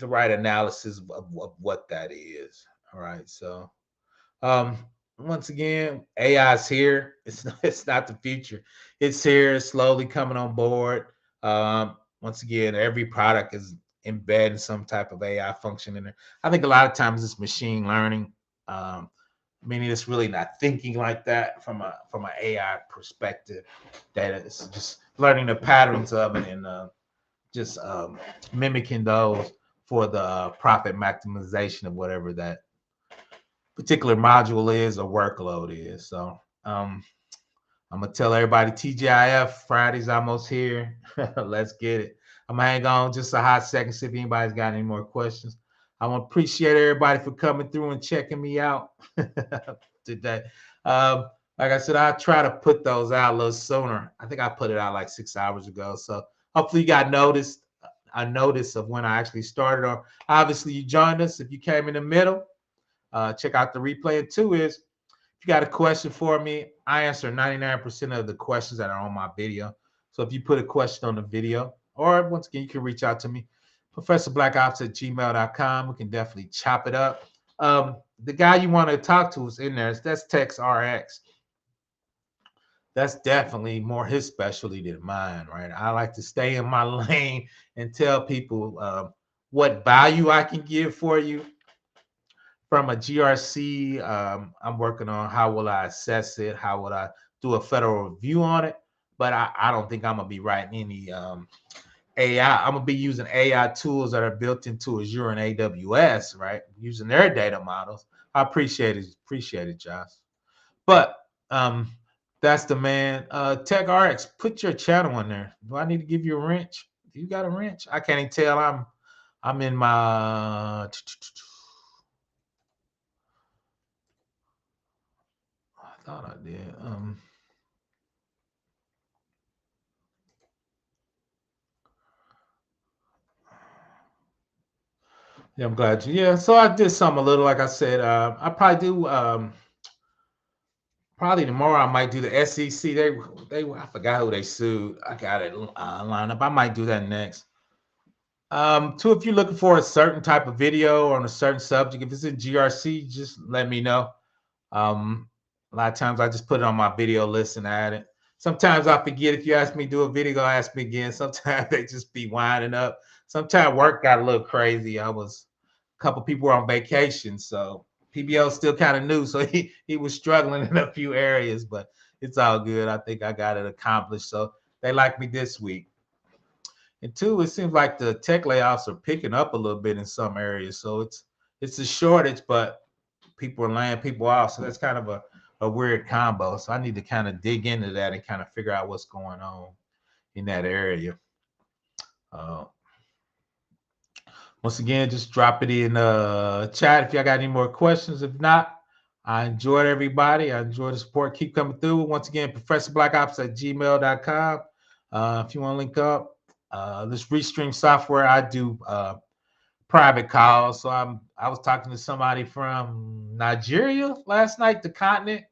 right analysis of what that is. All right. So um, once again, AI is here. It's not the future. It's here. It's slowly coming on board. Once again, every product is embedding some type of AI function in there. I think a lot of times it's machine learning, meaning it's really not thinking like that from an AI perspective. That it's just learning the patterns of it and just mimicking those for the profit maximization of whatever that particular module is or workload is. So I'm gonna tell everybody TGIF Friday's almost here. Let's get it. I'm gonna hang on just a hot second, see if anybody's got any more questions. I want to appreciate everybody for coming through and checking me out today. Um, like I said, I try to put those out a little sooner. I think I put it out like 6 hours ago. So hopefully you got a notice of when I actually started. Or obviously you joined us. If you came in the middle, check out the replay. And two is, if you got a question for me, I answer 99% of the questions that are on my video. So if you put a question on the video, or once again, you can reach out to me, ProfessorBlackOps@gmail.com. We can definitely chop it up. The guy you want to talk to is in there. That's Tex RX. That's definitely more his specialty than mine, right? I like to stay in my lane and tell people what value I can give for you. From a GRC, I'm working on how will I assess it, how would I do a federal review on it, but I don't think I'm gonna be writing any AI. I'm gonna be using AI tools that are built into Azure and AWS, right? Using their data models. I appreciate it, Josh. But that's the man. TechRX, put your channel in there. Do I need to give you a wrench? Do you got a wrench? I can't even tell. I'm in my. I thought I did. Yeah, I'm glad you. Yeah, so I did something a little. Like I said, I probably do. Probably tomorrow I might do the SEC. They I forgot who they sued. I got it lined up. I might do that next. Two, if you're looking for a certain type of video on a certain subject, if it's in GRC, just let me know. A lot of times I just put it on my video list and add it. Sometimes I forget. If you ask me to do a video, ask me again. Sometimes they just be winding up. Sometimes work got a little crazy. A couple people were on vacation, so PBO still kind of new, so he was struggling in a few areas, but it's all good. I think I got it accomplished. So they like me this week. And two, it seems like the tech layoffs are picking up a little bit in some areas. So it's a shortage, but people are laying people off. So that's kind of a weird combo. So I need to kind of dig into that and kind of figure out what's going on in that area. Once again, just drop it in chat if y'all got any more questions. If not, I enjoyed everybody. I enjoyed the support. Keep coming through. Once again, ProfessorBlackOps@gmail.com. If you want to link up, this Restream software, I do private calls. So I was talking to somebody from Nigeria last night, the continent.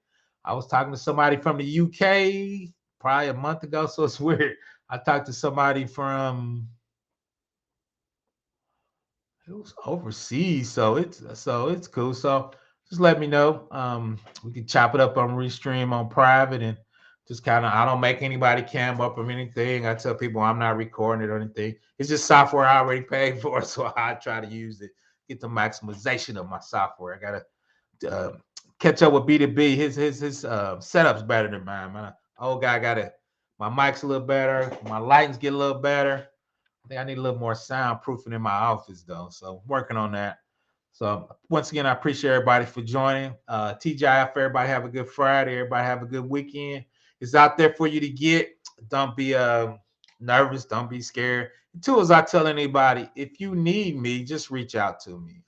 I was talking to somebody from the UK probably a month ago. So it's weird. I talked to somebody from it was overseas, so it's cool. So just let me know. We can chop it up on Restream on private and just kind of I don't make anybody cam up or anything. I tell people I'm not recording it or anything. It's just software I already paid for, so I try to use it, get the maximization of my software. I gotta catch up with B2B. His setup's better than mine. My old guy got it. My mic's a little better. My lighting's get a little better. I think I need a little more soundproofing in my office though. So working on that. So once again, I appreciate everybody for joining. TGIF, everybody have a good Friday. Everybody have a good weekend. It's out there for you to get. Don't be nervous. Don't be scared. The two is I tell anybody, if you need me, just reach out to me.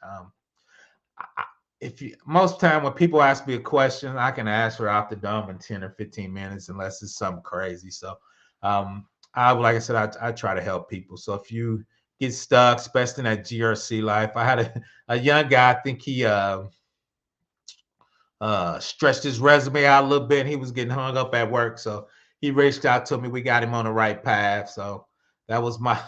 If you most time when people ask me a question, I can answer out the dome in 10 or 15 minutes unless it's something crazy. So like I said, I try to help people. So if you get stuck, especially in that GRC life, I had a young guy, I think he stretched his resume out a little bit and he was getting hung up at work. So he reached out to me. We got him on the right path. So that was my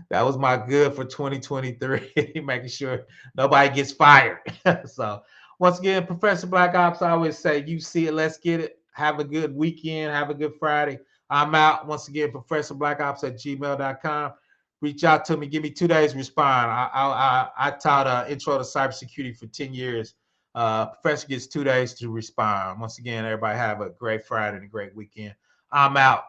that was my good for 2023, making sure nobody gets fired. So once again, Professor Black Ops, I always say, you see it, let's get it. Have a good weekend. Have a good Friday. I'm out. Once again, Professor Black Ops at gmail.com. Reach out to me. Give me 2 days to respond. I taught intro to cybersecurity for 10 years. Professor gets 2 days to respond. Once again, everybody have a great Friday and a great weekend. I'm out.